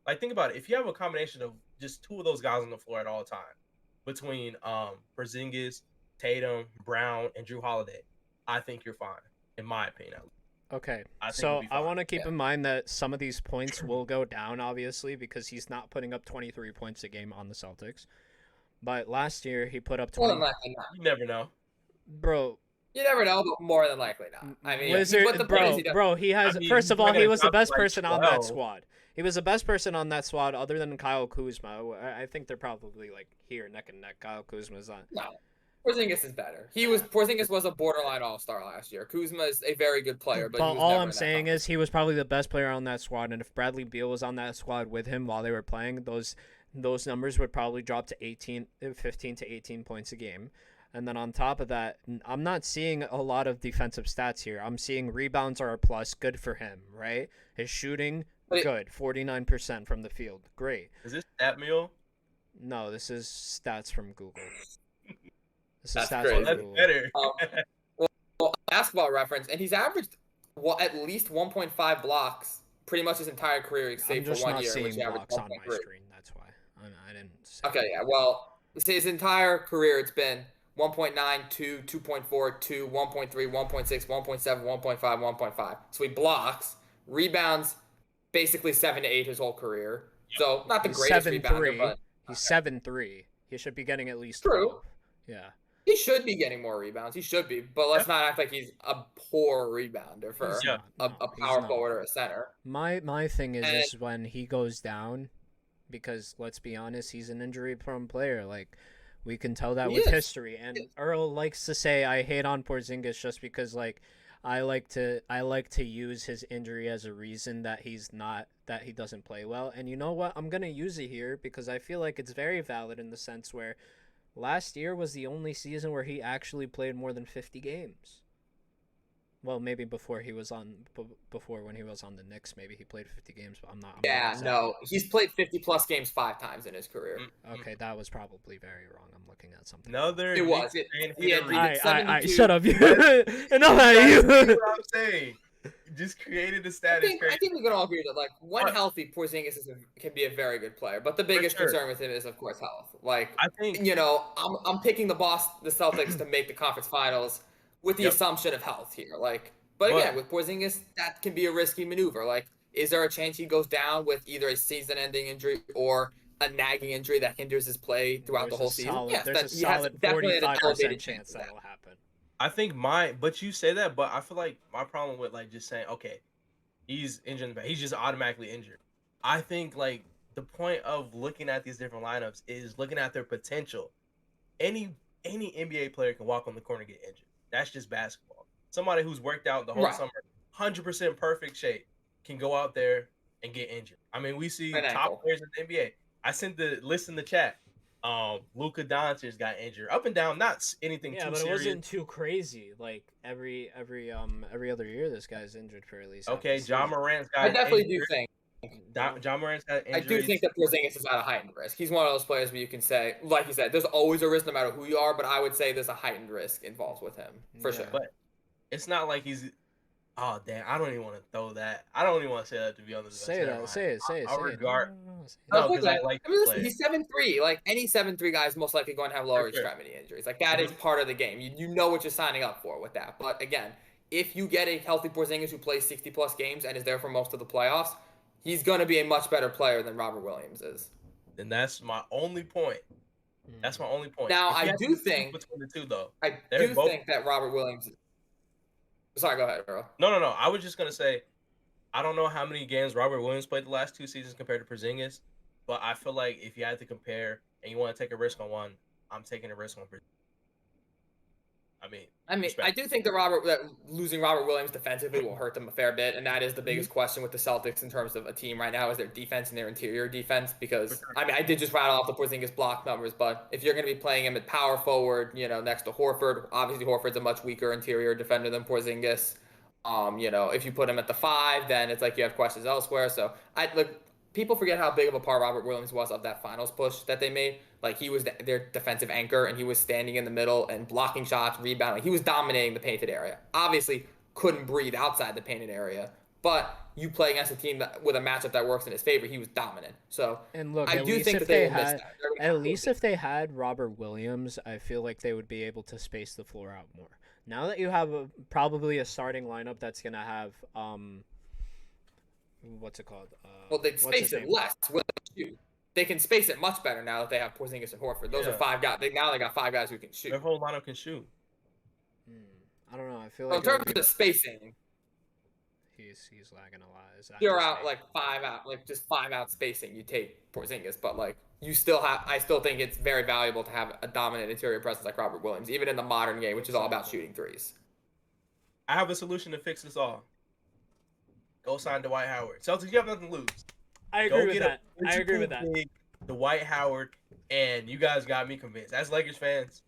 like think about it. If you have a combination of just 2 of those guys on the floor at all time, between Porzingis, Tatum, Brown, and Drew Holiday, I think you're fine, in my opinion. Okay, so I want to keep in mind that some of these points will go down, obviously, because he's not putting up 23 points a game on the Celtics. But last year, he put up 20. You never know. Bro. You never know, but more than likely not. I mean, he has. First of all, he was the best person on that squad. He was the best person on that squad, other than Kyle Kuzma. I think they're probably like here, neck and neck. Kyle Kuzma's on. No. Porzingis is better. Porzingis was a borderline all-star last year. Kuzma is a very good player, but But he was all never I'm in that saying conference. is he was probably the best player on that squad, and if Bradley Beal was on that squad with him while they were playing, those numbers would probably drop to 15 to 18 points a game. And then on top of that, I'm not seeing a lot of defensive stats here. I'm seeing rebounds are a plus, good for him, right? His shooting, good, 49% from the field, great. Is this StatMule? No, this is stats from Google. This is That's stats crazy. from That's Google. better. Well, basketball reference, and he's averaged at least 1.5 blocks pretty much his entire career, I'm except for just 1 not year, which seeing he averaged blocks on my 1.3. screen. That's why I didn't say. Okay, yeah. Well, his entire career, it's been 1.9, 2, 2.4, 2, 1.3, 1.6, 1.7, 1.5, 1.5. So he blocks, rebounds, basically 7 to 8 his whole career. So not the He's greatest 7'3". rebounder, but He's 7'3". He should be getting at least True. 12. Yeah. he should be getting more rebounds. He should be, but let's not act like he's a poor rebounder for He's Yeah. not. a No, he's power not. forward or a center. My thing And- is when he goes down, because let's be honest, he's an injury-prone player. Like, we can tell that He with is. history. And Earl likes to say I hate on Porzingis just because, like, I like to use his injury as a reason that he doesn't play well. And you know what? I'm gonna use it here because I feel like it's very valid in the sense where last year was the only season where he actually played more than 50 games. Well, maybe before when he was on the Knicks, maybe he played 50 games, but I'm not exactly. No, he's played 50-plus games 5 times in his career. Okay, that was probably very wrong. I'm looking at something. Another It was. Knicks fan He had- hater he reason. did I 72. shut up, you. Enough That's at you. what I'm saying. Just created a I status. think we can all agree that, like, when But- healthy, Porzingis can be a very good player. But the biggest sure. concern with him is, of course, health. Like, I think I'm picking the Celtics to make the conference finals with the Yep. assumption of health here. Like, but again, with Porzingis, that can be a risky maneuver. Like, is there a chance he goes down with either a season-ending injury or a nagging injury that hinders his play throughout the whole season? Yes, There's a he has solid definitely an 45% elevated chance of that. that'll happen. I think but you say that, but I feel like my problem with like just saying, okay, he's injured, he's just automatically injured. I think like the point of looking at these different lineups is looking at their potential. Any NBA player can walk on the court and get injured. That's just basketball. Somebody who's worked out the whole Right. summer, 100% perfect shape, can go out there and get injured. I mean, we see An top ankle. players in the NBA. I sent the list in the chat. Luka Doncic got injured, up and down, not anything Yeah, too but it serious. wasn't too crazy. Like every other year, this guy's injured for at least. half Okay, the John season. Morant's got I definitely do injured. think. John Morant's got I injuries. do think that Porzingis is at a heightened risk. He's one of those players where you can say, like you said, there's always a risk no matter who you are, but I would say there's a heightened risk involved with him, for Yeah. sure. But it's not like he's. Oh damn! I don't even want to throw that. I don't even want to say that, to be honest. Say it. Say it. I'll say it. regard- No, say it. No, It's 'cause I okay. like I mean, the listen, player. he's 7'3". Like, any 7'3" guy is most likely going to have lower For sure. extremity injuries. Like, that is part of the game. You know what you're signing up for with that. But again, if you get a healthy Porzingis who plays 60-plus games and is there for most of the playoffs, he's going to be a much better player than Robert Williams is. And that's my only point. That's my only point. Now, If you I had do to choose think- between the two, though. I They're do both- think that Robert Williams. Sorry, go ahead, Earl. No. I was just gonna say, I don't know how many games Robert Williams played the last 2 seasons compared to Porzingis, but I feel like if you had to compare and you want to take a risk on one, I'm taking a risk on Porzingis. I respect. do think that losing Robert Williams defensively will hurt them a fair bit, and that is the biggest question with the Celtics in terms of a team right now is their defense and their interior defense. Because I did just rattle off the Porzingis block numbers, but if you're going to be playing him at power forward, next to Horford, obviously Horford's a much weaker interior defender than Porzingis. If you put him at the 5, then it's like you have questions elsewhere. So people forget how big of a part Robert Williams was of that finals push that they made. Like, he was their defensive anchor, and he was standing in the middle and blocking shots, rebounding. He was dominating the painted area. Obviously, couldn't breathe outside the painted area. But you play against a team with a matchup that works in his favor, he was dominant. So And look, I at do least think if that they they will miss had, that. They're gonna at have to least lose. if they had Robert Williams, I feel like they would be able to space the floor out more. Now that you have probably a starting lineup that's gonna have what's it called? Well, they what's space his it name? less with the shoot. They can space it much better now that they have Porzingis and Horford. Those are Yeah. 5 guys. They got 5 guys who can shoot. Their whole lineup can shoot. I don't know. I feel Well, like in it terms would of be, the spacing, He's lagging a lot. Is that You're just out me? like 5 out, like just 5 out spacing. You take Porzingis, but like you still have. I still think it's very valuable to have a dominant interior presence like Robert Williams, even in the modern game, which is all about shooting threes. I have a solution to fix this all. Go sign Dwight Howard. Celtics, you have nothing to lose. I agree with that. I agree with that. Dwight Howard, and you guys got me convinced. As Lakers fans,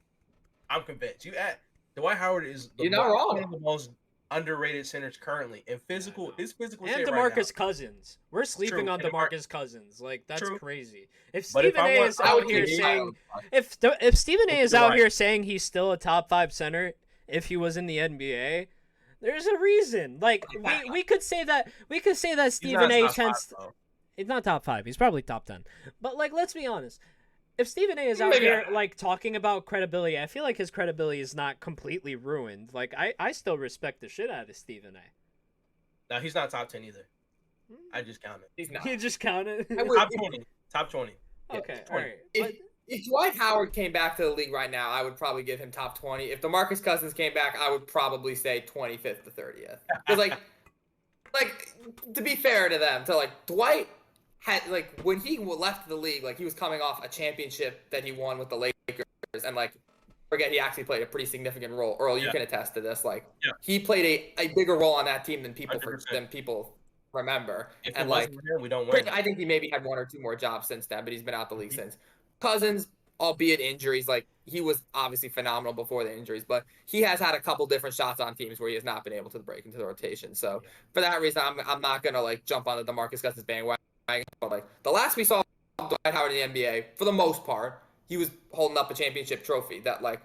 I'm convinced. Dwight Howard is You're not wrong. one of the most underrated centers currently. And his physical And state DeMarcus right now. Cousins. We're sleeping True. on And DeMarcus Cousins. Like that's True. crazy. If But if Stephen I A want- is I out would here take saying if Stephen A is You're out right. here saying he's still a top 5 center if he was in the NBA, there's a reason. Like we could say that He's Stephen not A top tends five, though. he's not top 5. He's probably top 10. But like let's be honest. If Stephen A is out Maybe here not. like talking about credibility, I feel like his credibility is not completely ruined. Like I still respect the shit out of Stephen A. No, he's not top 10 either. I just counted. He's not. You just counted. I would- Top 20. Top 20. Yeah, Okay, 20. all right. If Dwight Howard came back to the league right now, I would probably give him top 20. If DeMarcus Cousins came back, I would probably say 25th to 30th. Because like to be fair to them, Dwight had like when he left the league, like he was coming off a championship that he won with the Lakers, and like forget he actually played a pretty significant role. Earl, you can attest to this. Like he played a bigger role on that team than people 100%. Remember. If and it like wasn't for him, we don't win. I think he maybe had 1 or 2 more jobs since then, but he's been out the league since. Cousins, albeit injuries, like he was obviously phenomenal before the injuries, but he has had a couple different shots on teams where he has not been able to break into the rotation. So for that reason, I'm not gonna like jump on the DeMarcus Cousins bandwagon. But like the last we saw Dwight Howard in the NBA, for the most part, he was holding up a championship trophy. That like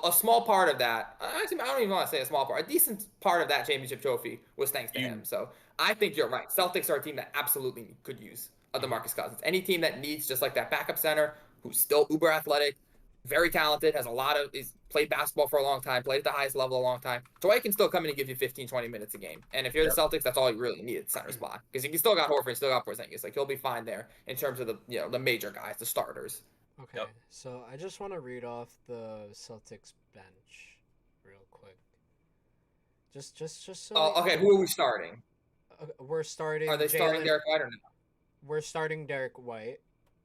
a small part of that. Actually, I don't even want to say a small part. A decent part of that championship trophy was thanks to him. So I think you're right. Celtics are a team that absolutely could use a DeMarcus Cousins. Any team that needs just like that backup center who's still uber athletic, very talented, is played basketball for a long time, played at the highest level a long time. Dwight can still come in and give you 15, 20 minutes a game. And if you're the Celtics, that's all you really need at center spot. Because you still got Horford, still got Porzingis. Like he'll be fine there in terms of the major guys, the starters. Okay, so I just want to read off the Celtics bench real quick. Just so. Oh, okay. Who are we starting? We're starting. Are they starting Derek White or not? We're starting Derek White.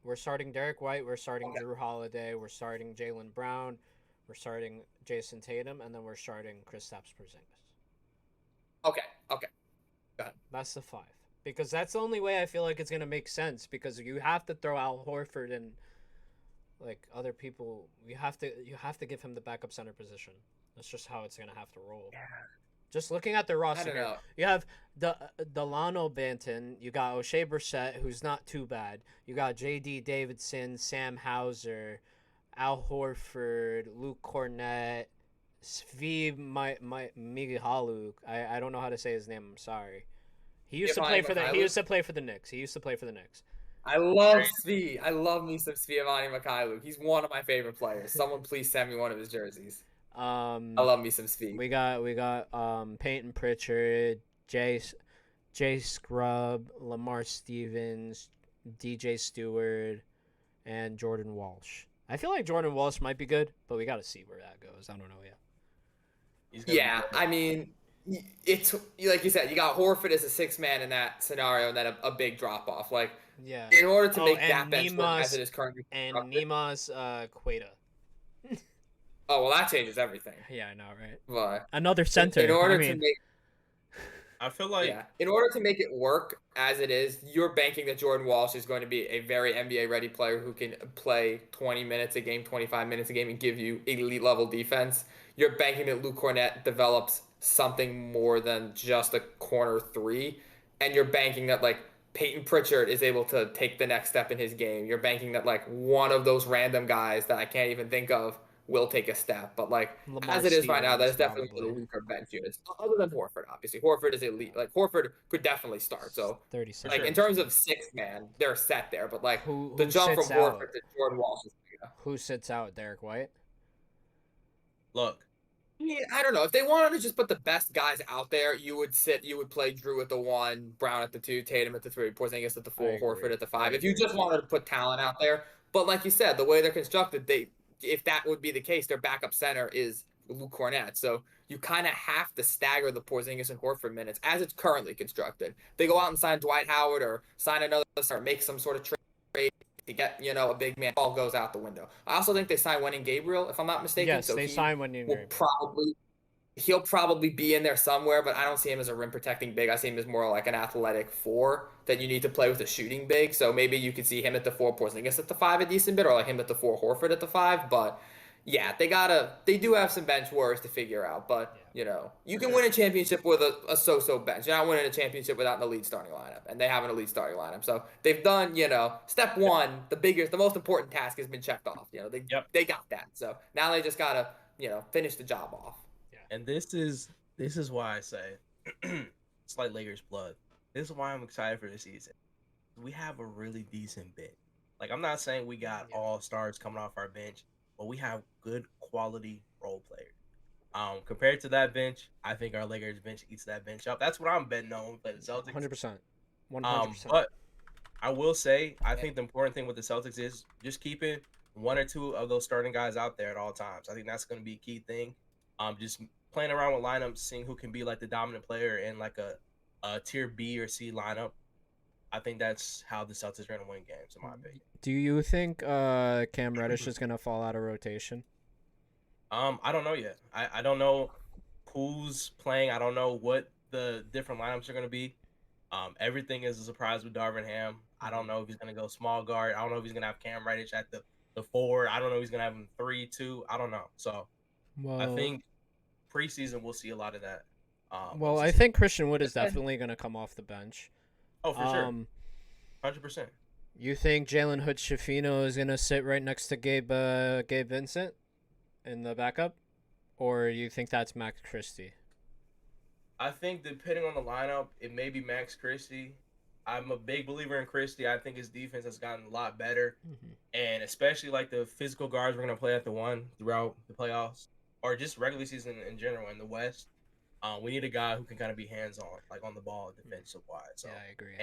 We're starting Drew Holiday. We're starting Jaylen Brown. We're starting Jason Tatum, and then we're starting Kristaps Porzingis. Okay. Go ahead. That's the 5. Because that's the only way I feel like it's gonna make sense. Because you have to throw Al Horford and like other people. You have to give him the backup center position. That's just how it's gonna have to roll. Yeah. Just looking at the roster, here, you have Delano Banton, you got O'Shea Brissett, who's not too bad. You got J.D. Davidson, Sam Hauser, Al Horford, Luke Cornett, Svi Mihalu. I don't know how to say his name. I'm sorry. He used to play for the Knicks. I love Svi. I love me some Sviavani Mikhailuk. He's one of my favorite players. Someone please send me one of his jerseys. I love me some Svi. We got Peyton Pritchard, Jay Scrub, Lamar Stevens, DJ Stewart, and Jordan Walsh. I feel like Jordan Walsh might be good, but we got to see where that goes. I don't know yet. Yeah, I mean, it's like you said, you got Horford as a 6th man in that scenario, and then a big drop off. Like, in order to make that bench work as it is currently, and Neema's Queta. Oh well, that changes everything. Yeah, I know, right? But another center. In order to make, I feel like in order to make it work as it is, you're banking that Jordan Walsh is going to be a very NBA ready player who can play 20 minutes a game, 25 minutes a game, and give you elite level defense. You're banking that Luke Cornett develops something more than just a corner 3, and you're banking that like Peyton Pritchard is able to take the next step in his game. You're banking that like one of those random guys that I can't even think of will take a step, but like Lamar as it is right now, that is Stevens, definitely the weaker bench units. Other than Horford, obviously, Horford is elite. Like Horford could definitely start. So 37. like in terms of 6th man, they're set there. But like Who the jump from sits Horford out? to Jordan Walsh is Who sits out? Derek White. look. Yeah, I don't know. If they wanted to just put the best guys out there, you would play Drew at the 1, Brown at the 2, Tatum at the 3, Porzingis at the 4, Horford at the 5. If you just wanted to put talent out there, but like you said, the way they're constructed, if that would be the case, their backup center is Luke Cornett. So you kind of have to stagger the Porzingis and Horford minutes as it's currently constructed. They go out and sign Dwight Howard or sign another or make some sort of trade to get, a big man. All goes out the window. I also think they signed Wenyen Gabriel, if I'm not mistaken. Yes, so they signed Wenyen Gabriel. He'll probably be in there somewhere, but I don't see him as a rim protecting big. I see him as more like an athletic 4 that you need to play with a shooting big. So maybe you could see him at the 4, Porzingis at the 5 a decent bit, or like him at the 4, Horford at the 5. But yeah, they do have some bench wars to figure out. But you can win a championship with a so-so bench. You're not winning a championship without an elite starting lineup, and they have an elite starting lineup. So they've done, step 1, the most important task has been checked off. They got that. So now they just gotta, finish the job off. And this is why I say it's like Lakers blood. This is why I'm excited for this season. We have a really decent bench. Like, I'm not saying we got all stars coming off our bench, but we have good quality role players. Compared to that bench, I think our Lakers bench eats that bench up. That's what I'm betting on when we play the Celtics. 100%. But I will say, I think the important thing with the Celtics is just keeping 1 or 2 of those starting guys out there at all times. I think that's going to be a key thing. Just playing around with lineups, seeing who can be like the dominant player in like a tier B or C lineup. I think that's how the Celtics are going to win games, in my opinion. Do you think Cam Reddish is going to fall out of rotation? I don't know yet. I don't know who's playing. I don't know what the different lineups are going to be. Everything is a surprise with Darvin Ham. I don't know if he's going to go small guard. I don't know if he's going to have Cam Reddish at the 4. I don't know if he's going to have him 3-2. I don't know. So I think preseason we'll see a lot of that. I think Christian Wood is definitely going to come off the bench. Oh, for sure. 100%. You think Jalen Hood-Schifino is going to sit right next to Gabe Vincent in the backup? Or you think that's Max Christie? I think depending on the lineup, it may be Max Christie. I'm a big believer in Christie. I think his defense has gotten a lot better. Mm-hmm. And especially like the physical guards we're going to play at the 1 throughout the playoffs, or just regular season in general in the West. We need a guy who can kind of be hands-on, like on the ball, defensive wise. So, yeah, I agree.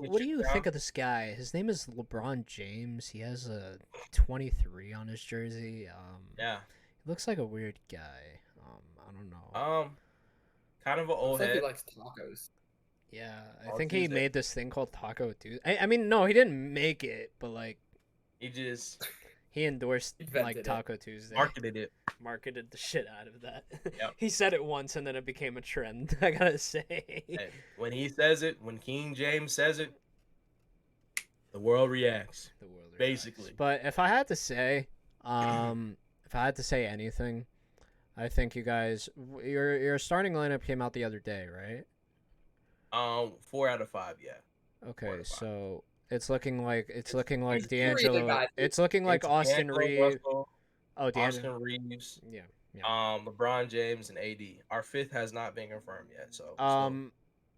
What do you think of this guy? His name is LeBron James. He has a 23 on his jersey. Yeah, he looks like a weird guy. I don't know. Kind of an old head. He likes tacos. Yeah, I think he made this thing called Taco Tuesday. I mean, no, he didn't make it, but like he endorsed like Taco Tuesday. Marketed the shit out of that. Yep. He said it once and then it became a trend, I gotta say. Hey, when he says it, when King James says it, the world reacts. Basically. But if I had to say, anything, I think you guys, your starting lineup came out the other day, right? 4 out of 5, yeah. Okay, so it's looking like D'Angelo. It's looking like Austin Reeves. Russell, D'Angelo. Austin Reeves. Yeah. LeBron James and AD. Our 5th has not been confirmed yet. So.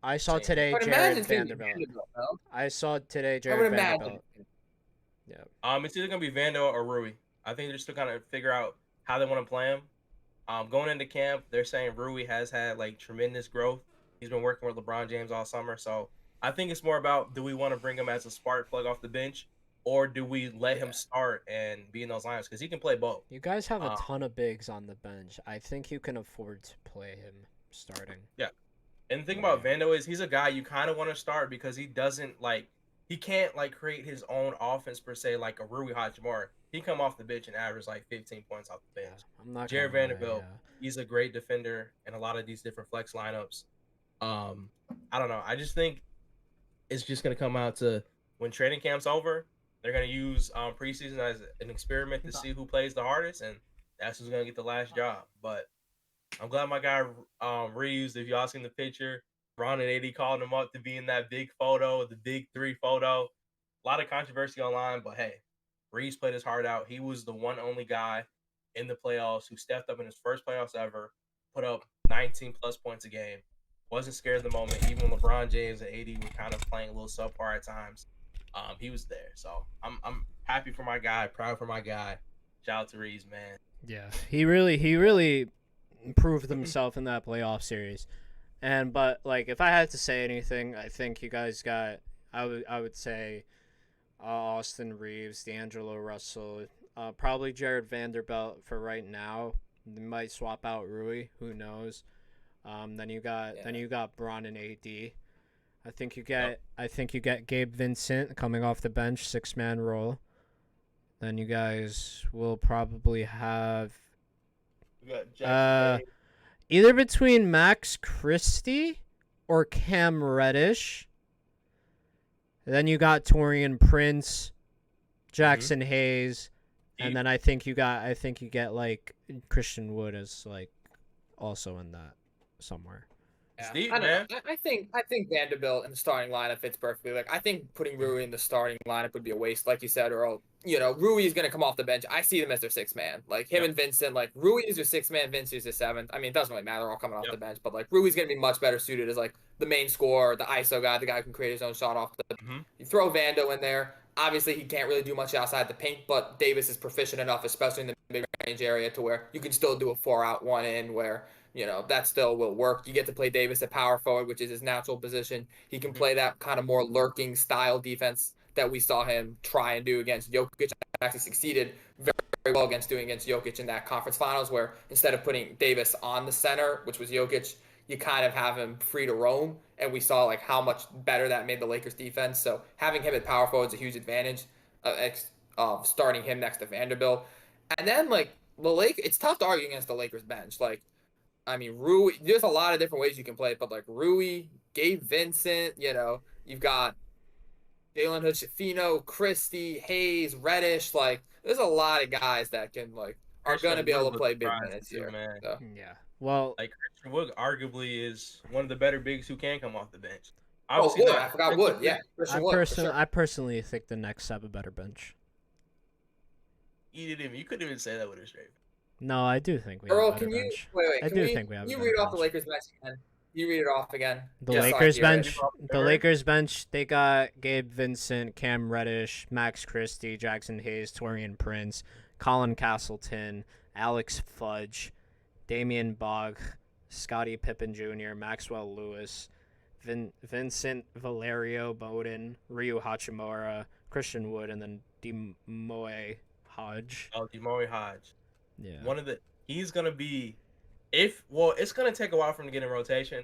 I saw today Jared Vanderbilt. I saw today Jared Vanderbilt. Yeah. It's either gonna be Vando or Rui. I think they're still kind of figure out how they want to play him. Going into camp, they're saying Rui has had like tremendous growth. He's been working with LeBron James all summer, so I think it's more about, do we want to bring him as a spark plug off the bench, or do we let him start and be in those lineups? Because he can play both. You guys have a ton of bigs on the bench. I think you can afford to play him starting. Yeah. And the thing about Vando is he's a guy you kind of want to start because he doesn't he can't create his own offense per se like a Rui Hachimura. He come off the bench and average 15 points off the bench. Yeah, I'm not Jared Vanderbilt, he's a great defender in a lot of these different flex lineups. I don't know. I just think it's just going to come out to when training camp's over, they're going to use preseason as an experiment to see who plays the hardest, and that's who's going to get the last job. But I'm glad my guy Reeves, if y'all seen the picture, Ron and AD called him up to be in that big photo, the big 3 photo. A lot of controversy online, but hey, Reeves played his heart out. He was the one only guy in the playoffs who stepped up in his first playoffs ever, put up 19-plus points a game, wasn't scared of the moment. Even when LeBron James and AD were kind of playing a little subpar at times, he was there. So I'm happy for my guy, proud for my guy. Shout out to Reeves, man. Yeah, he really improved himself in that playoff series. But if I had to say anything, I think you guys got. I would say Austin Reeves, D'Angelo Russell, probably Jared Vanderbilt for right now. They might swap out Rui. Who knows? Then you got Bron and AD. I think you get Gabe Vincent coming off the bench, 6-man role. Then you guys will probably have either between Max Christie or Cam Reddish. Then you got Torian Prince, Jackson Hayes, and then I think you get like Christian Wood as like also in that somewhere. Yeah. I think Vanderbilt in the starting lineup fits perfectly. Like I think putting Rui in the starting lineup would be a waste, like you said, or Rui is gonna come off the bench. I see them as their 6th man. Like him and Vincent, like Rui is your 6th man, Vince is your 7th. I mean, it doesn't really matter, they're all coming off the bench, but like Rui's gonna be much better suited as like the main scorer, the ISO guy, the guy who can create his own shot off the You throw Vando in there. Obviously he can't really do much outside the paint, but Davis is proficient enough, especially in the mid-range area, to where you can still do a 4-out, 1-in where that still will work. You get to play Davis at power forward, which is his natural position. He can play that kind of more lurking style defense that we saw him try and do against Jokic. Actually succeeded very, very well against Jokic in that conference finals, where instead of putting Davis on the center, which was Jokic, you kind of have him free to roam. And we saw like how much better that made the Lakers defense. So having him at power forward is a huge advantage of starting him next to Vanderbilt. And then like it's tough to argue against the Lakers bench. Like, I mean, Rui, there's a lot of different ways you can play it, but like Rui, Gabe Vincent, you've got Jalen Hood-Schifino, Christie, Hayes, Reddish. Like, there's a lot of guys that can are going to be able to play big minutes here. Man. So. Yeah. Well, like Christian Wood arguably is one of the better bigs who can come off the bench. Wood. I forgot Wood. Yeah, I personally think the Knicks have a better bench. You couldn't even say that with a straight. No, I do think we have a better bench. Wait. I do think we have a better bench. You read off the Lakers bench again. You read it off again. The Lakers bench, they got Gabe Vincent, Cam Reddish, Max Christie, Jackson Hayes, Torian Prince, Colin Castleton, Alex Fudge, Damian Bogg, Scottie Pippen Jr., Maxwell Lewis, Vincent Valerio Bowden, Ryu Hachimura, Christian Wood, and then Demoe Hodge. Oh, Demoe Hodge. Yeah. He's going to be, it's going to take a while for him to get in rotation,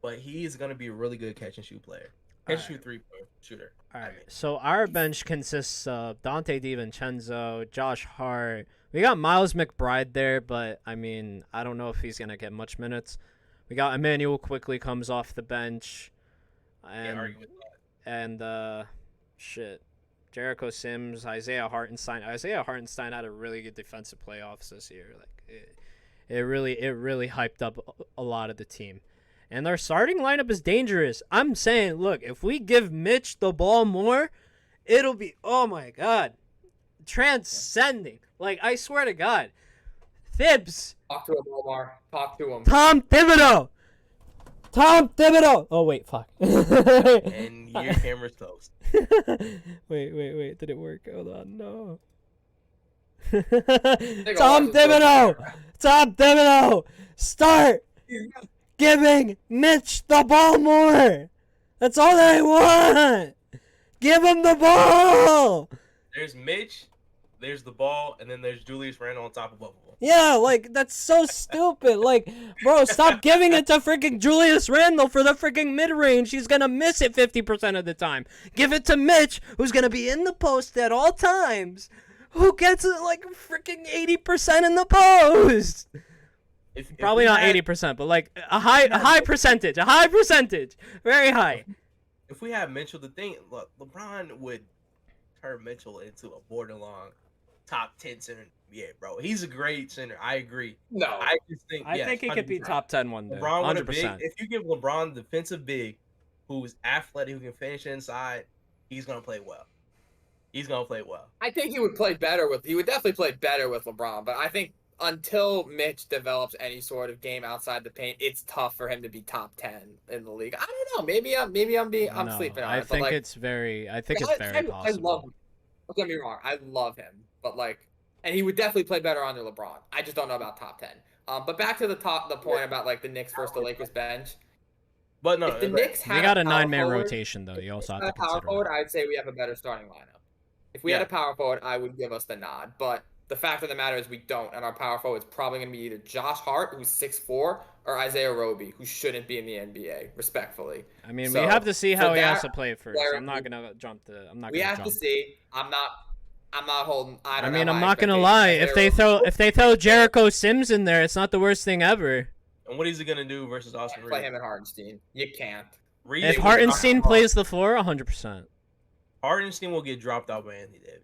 but he's going to be a really good catch and shoot player. Catch and shoot 3-point shooter. All right. So our bench consists of Dante DiVincenzo, Josh Hart. We got Miles McBride there, but I mean, I don't know if he's going to get much minutes. We got Emmanuel quickly comes off the bench. Jericho Sims, Isaiah Hartenstein. Isaiah Hartenstein had a really good defensive playoffs this year. Like it really hyped up a lot of the team. And our starting lineup is dangerous. I'm saying, look, if we give Mitch the ball more, it'll be, oh my God, transcending. Like, I swear to God. Thibs. Talk to him, Omar. Talk to him. Tom Thibodeau. Oh, wait, fuck. And your camera's closed. Wait. Did it work? Hold on, no. Tom Thibodeau. Start giving Mitch the ball more. That's all that I want. Give him the ball. There's Mitch, there's the ball, and then there's Julius Randle on top of both of them. Yeah, like, that's so stupid. Like, bro, stop giving it to freaking Julius Randle for the freaking mid-range. He's going to miss it 50% of the time. Give it to Mitch, who's going to be in the post at all times, who gets it like freaking 80% in the post. Probably not 80%, but like a high percentage. Very high. If we have Mitchell, the thing, look, LeBron would turn Mitchell into a borderline top 10 center. Yeah, bro, he's a great center. I agree. No, I just think I think he could be top 10 one day. LeBron 100%. with a big, if you give LeBron defensive big, who's athletic, who can finish inside, he's gonna play well. I think he would definitely play better with LeBron, but I think until Mitch develops any sort of game outside the paint, it's tough for him to be top 10 in the league. I don't know. Maybe I'm sleeping on it. I think it's very possible. I love him. Don't get me wrong. I love him, but and he would definitely play better under LeBron. I just don't know about top 10. But back to the point about the Knicks versus the Lakers bench. But no, if the Knicks had we got a 9-man rotation though. You also have to consider power forward. I'd say we have a better starting lineup. If we had a power forward, I would give us the nod. But The fact of the matter is we don't, and our power forward is probably going to be either Josh Hart, who's 6'4", or Isaiah Roby, who shouldn't be in the NBA, respectfully. I mean, So, we have to see how he has that to play first. player- I'm not gonna jump the. I'm not. We gonna have jump. to see. I'm not holding. I don't mean, have I'm high not gonna lie. expectations. If they throw Jericho Sims in there, it's not the worst thing ever. And what is he gonna do versus Austin Reeves? Play him at Hardenstein. You can't. Reeves If will Hartenstein drop off. plays the floor, 100%. Hardenstein will get dropped out by Anthony Davis.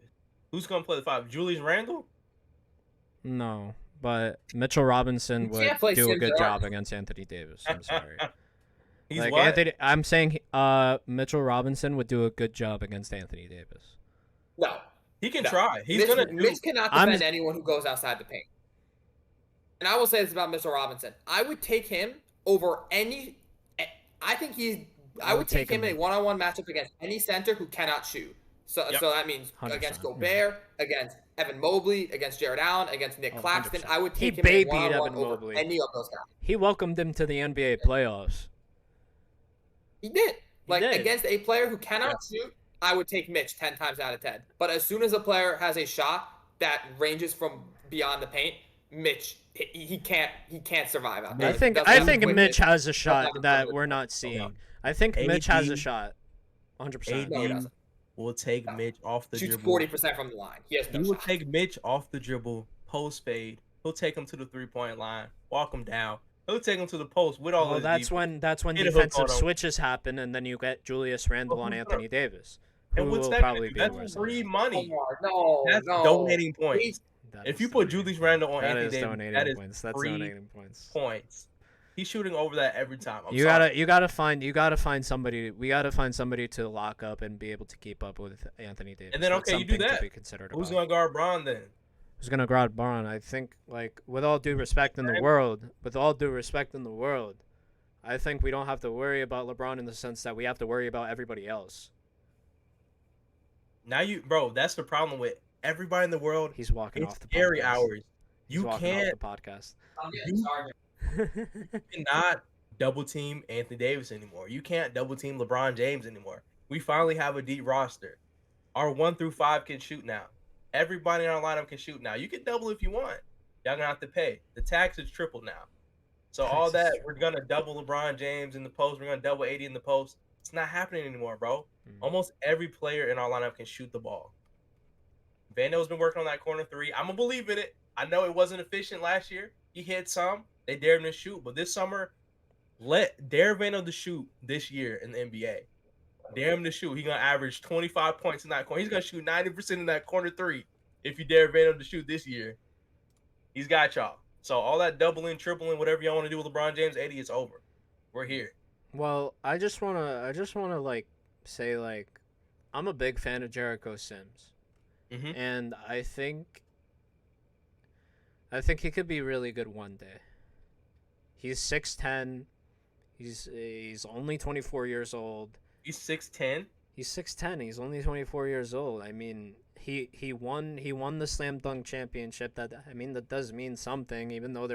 Who's gonna play the 5? Julius Randle? No, but Mitchell Robinson You would can't play do a Sims good at job Hardenstein. against Anthony Davis. I'm sorry. He's Like what? I'm saying, Mitchell Robinson would do a good job against Anthony Davis. No. He can No. try. He's Mitch, gonna do. Mitch cannot I'm- defend anyone who goes outside the paint. And I will say this about Mitchell Robinson. I would take him over any. I think he's. I would take him in a one-on-one matchup against any center who cannot shoot. So that means 100%, against Gobert, against Evan Mobley, against Jared Allen, against Nick Claxton. 100%. I would He take him in babied one-on-one Evan over Mobley. any of those guys. He welcomed him to the NBA playoffs. He did. did. Against a player who cannot shoot, I would take Mitch 10 times out of 10. But as soon as a player has a shot that ranges from beyond the paint, Mitch he can't survive out there. I think Mitch has a shot that we're not seeing. I think Mitch has a shot. 100%. No, he AD doesn't. will take Mitch off the Shoots dribble. 40% from the line. He has He no will shot. take Mitch off the dribble, post fade. He'll take him to the 3-point line, walk him down. He'll take him to the post with all Well, his that's defense. when Hit a hook defensive on him. switches happen, and then you get Julius Randle on who's Anthony Davis, who And what's will that probably gonna be do? the That's worst. free money. No, That's no. donating points. That If is you put donating Julius points. Randle on That Anthony is Davis, donating that is points. That's free donating points. points. He's shooting over that every time. You gotta find somebody. We gotta find somebody to lock up and be able to keep up with Anthony Davis. And then, That's okay, you do something to that. be considered Who's about. gonna guard Bron then? Who's gonna guard Bron? I think, like, with all due respect in the world, I think we don't have to worry about LeBron in the sense that we have to worry about everybody else. Now that's the problem with everybody in the world. He's walking It's off the scary podcast. hours. He's You walking can't off the podcast. I'm getting started. cannot double team Anthony Davis anymore. You can't double team LeBron James anymore. We finally have a deep roster. Our 1 through 5 can shoot now. Everybody in our lineup can shoot now. You can double if you want. Y'all gonna have to pay. The tax is triple now. So all that, we're gonna double LeBron James in the post. We're gonna double 80 in the post. It's not happening anymore, bro. Almost every player in our lineup can shoot the ball. Vando's been working on that corner 3. I'm gonna believe in it. I know it wasn't efficient last year. He hit some. They dared him to shoot, but this summer, dare Vando to shoot this year in the NBA. Dare him to shoot. He's gonna average 25 points in that corner. He's gonna shoot 90% in that corner 3 if you dare Vando to shoot this year. He's got y'all. So all that doubling, tripling, whatever y'all want to do with LeBron James, 80, it's over. We're here. Well, I just wanna like say, like, I'm a big fan of Jericho Sims, Mhm. and I think he could be really good one day. He's 6'10". He's only 24 years old. He's 6'10". He's 6'10". He's only 24 years old. I mean, he won the slam dunk championship. That does mean something, even though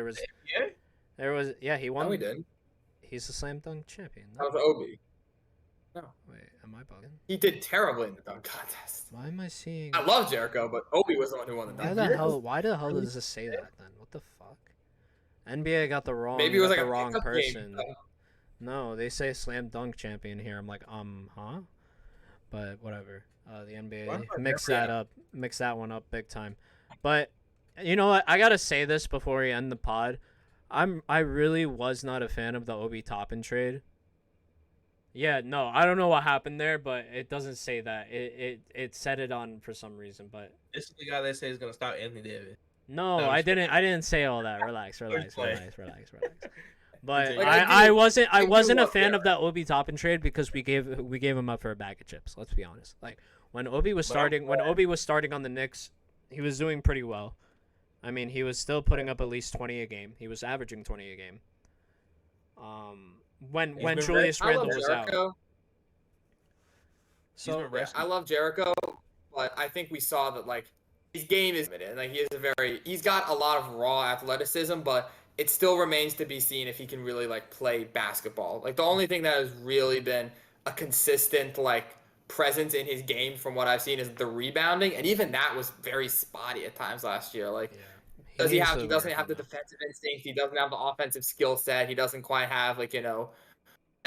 Yeah. he won. No, he did. He's a slam dunk champion. That was Obi. No. Wait, am I bugging? He did terribly in the dunk contest. Why am I seeing? I love Jericho, but Obi was the one who won the Why dunk. Why the hell does this say that then? What the fuck? NBA got the wrong. Maybe it was like the a wrong pickup person. game. No, they say slam dunk champion here. I'm like, huh? But whatever. The NBA mix that one up big time. But you know what? I gotta say this before we end the pod. I really was not a fan of the Obi Toppin trade. Yeah, no, I don't know what happened there, but it doesn't say that. It said it on for some reason, but This is the guy they say is gonna stop Anthony Davis. no, No, I didn't say all that. Relax. But Like, I wasn't a love fan Jericho. of that Obi Toppin trade because we gave him up for a bag of chips. Let's be honest. Like when Obi was starting on the Knicks, he was doing pretty well. I mean, he was still putting up at least 20 a game. He was averaging 20 a game. When been Julius I love Randle was out. Jericho. He's been Yeah, resting. I love Jericho, but I think we saw that like his game is limited. Like he's got a lot of raw athleticism, but it still remains to be seen if he can really like play basketball. Like the only thing that has really been a consistent like presence in his game from what I've seen is the rebounding, and even that was very spotty at times last year. Like, yeah. he doesn't needs to have the work on defensive instinct. He doesn't have the offensive skill set. He doesn't quite have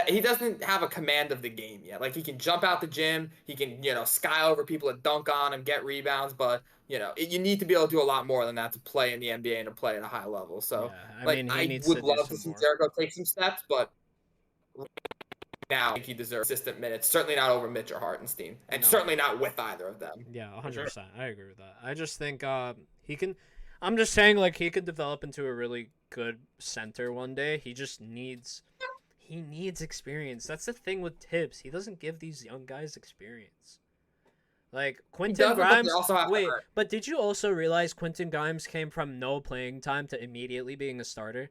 he doesn't have a command of the game yet. Like, he can jump out the gym, he can sky over people and dunk on him, get rebounds, but you need to be able to do a lot more than that to play in the NBA and to play at a high level. So I would love to see Jericho take some steps, but now I think he deserves consistent minutes. Certainly not over Mitch or Hartenstein, and certainly not with either of them. Yeah, 100%. I agree with that. I just think he can. I'm just saying, like, he could develop into a really good center one day. He just needs. He needs experience. That's the thing with Tibbs. He doesn't give these young guys experience. Like, Quentin Grimes. But did you also realize Quentin Grimes came from no playing time to immediately being a starter?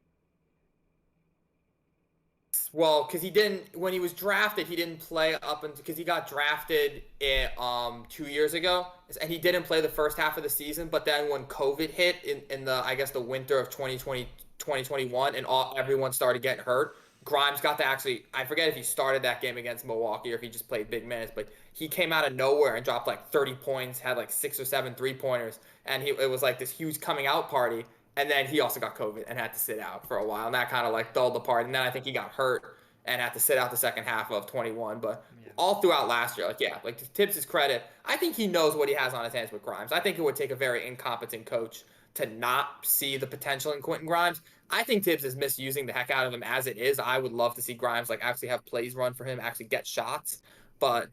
Well, because he didn't, when he was drafted, he didn't play up until, because he got drafted 2 years ago, and he didn't play the first half of the season. But then when COVID hit in the, I guess, the winter of 2020, 2021, and everyone started getting hurt, Grimes got to actually, I forget if he started that game against Milwaukee or if he just played big minutes, but he came out of nowhere and dropped like 30 points, had like 6 or 7 3-pointers, and it was like this huge coming out party. And then he also got COVID and had to sit out for a while, and that kind of like dulled the party. And then I think he got hurt and had to sit out the second half of 21. But all throughout last year, like to Tibbs' credit, I think he knows what he has on his hands with Grimes. I think it would take a very incompetent coach to not see the potential in Quentin Grimes. I think Tibbs is misusing the heck out of him as it is. I would love to see Grimes like actually have plays run for him, actually get shots. But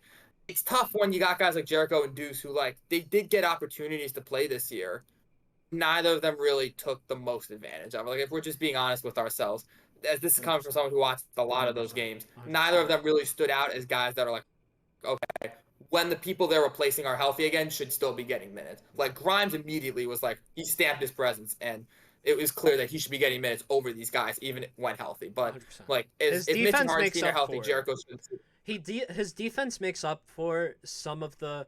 it's tough when you got guys like Jericho and Deuce who, like, they did get opportunities to play this year. Neither of them really took the most advantage of it. Like, if we're just being honest with ourselves, as this comes from someone who watched a lot of those games, neither of them really stood out as guys that are like, okay, when the people they're replacing are healthy again, should still be getting minutes. Like, Grimes immediately was like, he stamped his presence, and it was clear that he should be getting minutes over these guys, even when healthy. But 100%. Like, if Mitch and Hartenstein are healthy, Jericho should. His defense makes up for some of the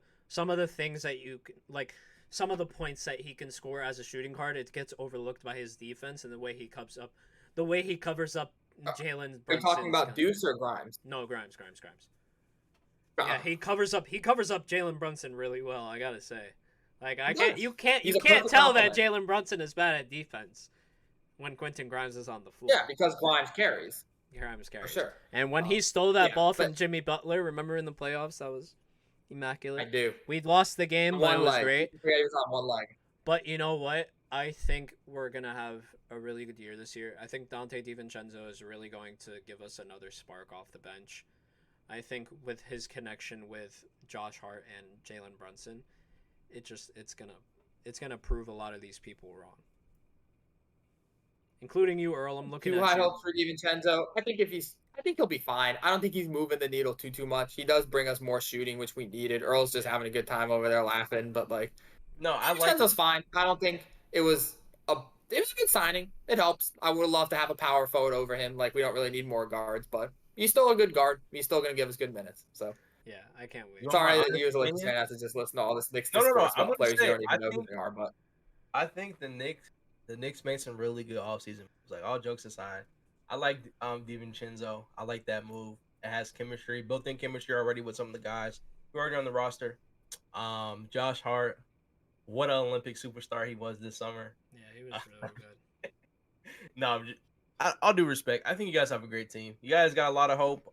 things that you like. Some of the points that he can score as a shooting guard, it gets overlooked by his defense and the way he covers up Jalen Brunson. You're talking about Deuce or Grimes? No, Grimes. Yeah, he covers up Jalen Brunson really well, I gotta say. Like, you can't tell that Jalen Brunson is bad at defense when Quentin Grimes is on the floor. Yeah, because Grimes carries. For sure. And when he stole that ball from Jimmy Butler, remember in the playoffs, that was immaculate. I do. We'd lost the game, but it was great. He was on one leg. But you know what? I think we're going to have a really good year this year. I think Dante DiVincenzo is really going to give us another spark off the bench. I think with his connection with Josh Hart and Jalen Brunson, it's gonna prove a lot of these people wrong. Including you, Earl. I'm looking at you. Too high hopes for DiVincenzo. I think he'll be fine. I don't think he's moving the needle too much. He does bring us more shooting, which we needed. Earl's just having a good time over there laughing, but like, no, I like DiVincenzo's fine. I don't think it was a good signing. It helps. I would love to have a power forward over him. Like, we don't really need more guards, but he's still a good guard. He's still going to give us good minutes. So yeah, I can't wait. Sorry that you as a Lakers fan have to just listen to all this Knicks discourse about players you don't even know who they are. But I think the Knicks made some really good offseason moves. Like, all jokes aside, I like DiVincenzo. I like that move. It has chemistry, built-in chemistry already with some of the guys who are already on the roster. Josh Hart, what an Olympic superstar he was this summer. Yeah, he was really good. No, I'll do respect. I think you guys have a great team. You guys got a lot of hope.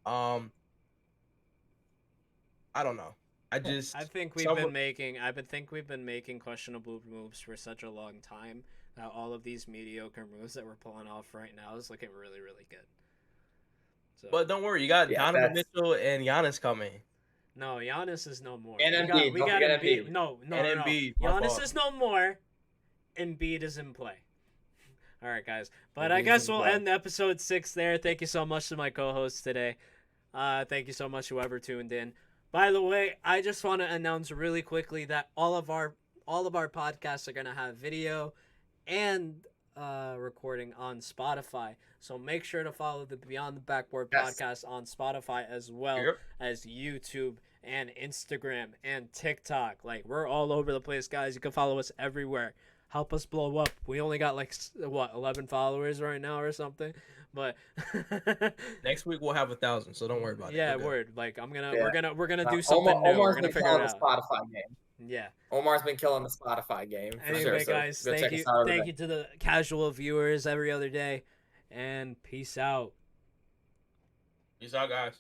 I don't know. I think we've been making questionable moves for such a long time. Now all of these mediocre moves that we're pulling off right now is looking really, really good. So, but don't worry, you got Donovan Mitchell and Giannis coming. No, Giannis is no more. And Embiid. We got Embiid. No. Giannis is no more. Embiid is in play. All right, guys. But I guess we'll end episode 6 there. Thank you so much to my co-hosts today. Thank you so much, whoever tuned in. By the way, I just want to announce really quickly that all of our podcasts are gonna have video and recording on Spotify. So make sure to follow the Beyond the Backboard podcast on Spotify as well as YouTube and Instagram and TikTok. Like, we're all over the place, guys. You can follow us everywhere. help us blow up. We only got like 11 followers right now or something, but next week we'll have 1,000, so don't worry about it. yeah, word. Like we're gonna do Omar, something new. We're Omar's gonna been figure killing it the out. Spotify game. Yeah. Omar's been killing the Spotify game for Anyway, sure. So guys, go check us out over thank there. you to the casual viewers every other day, and peace out. Peace out, guys.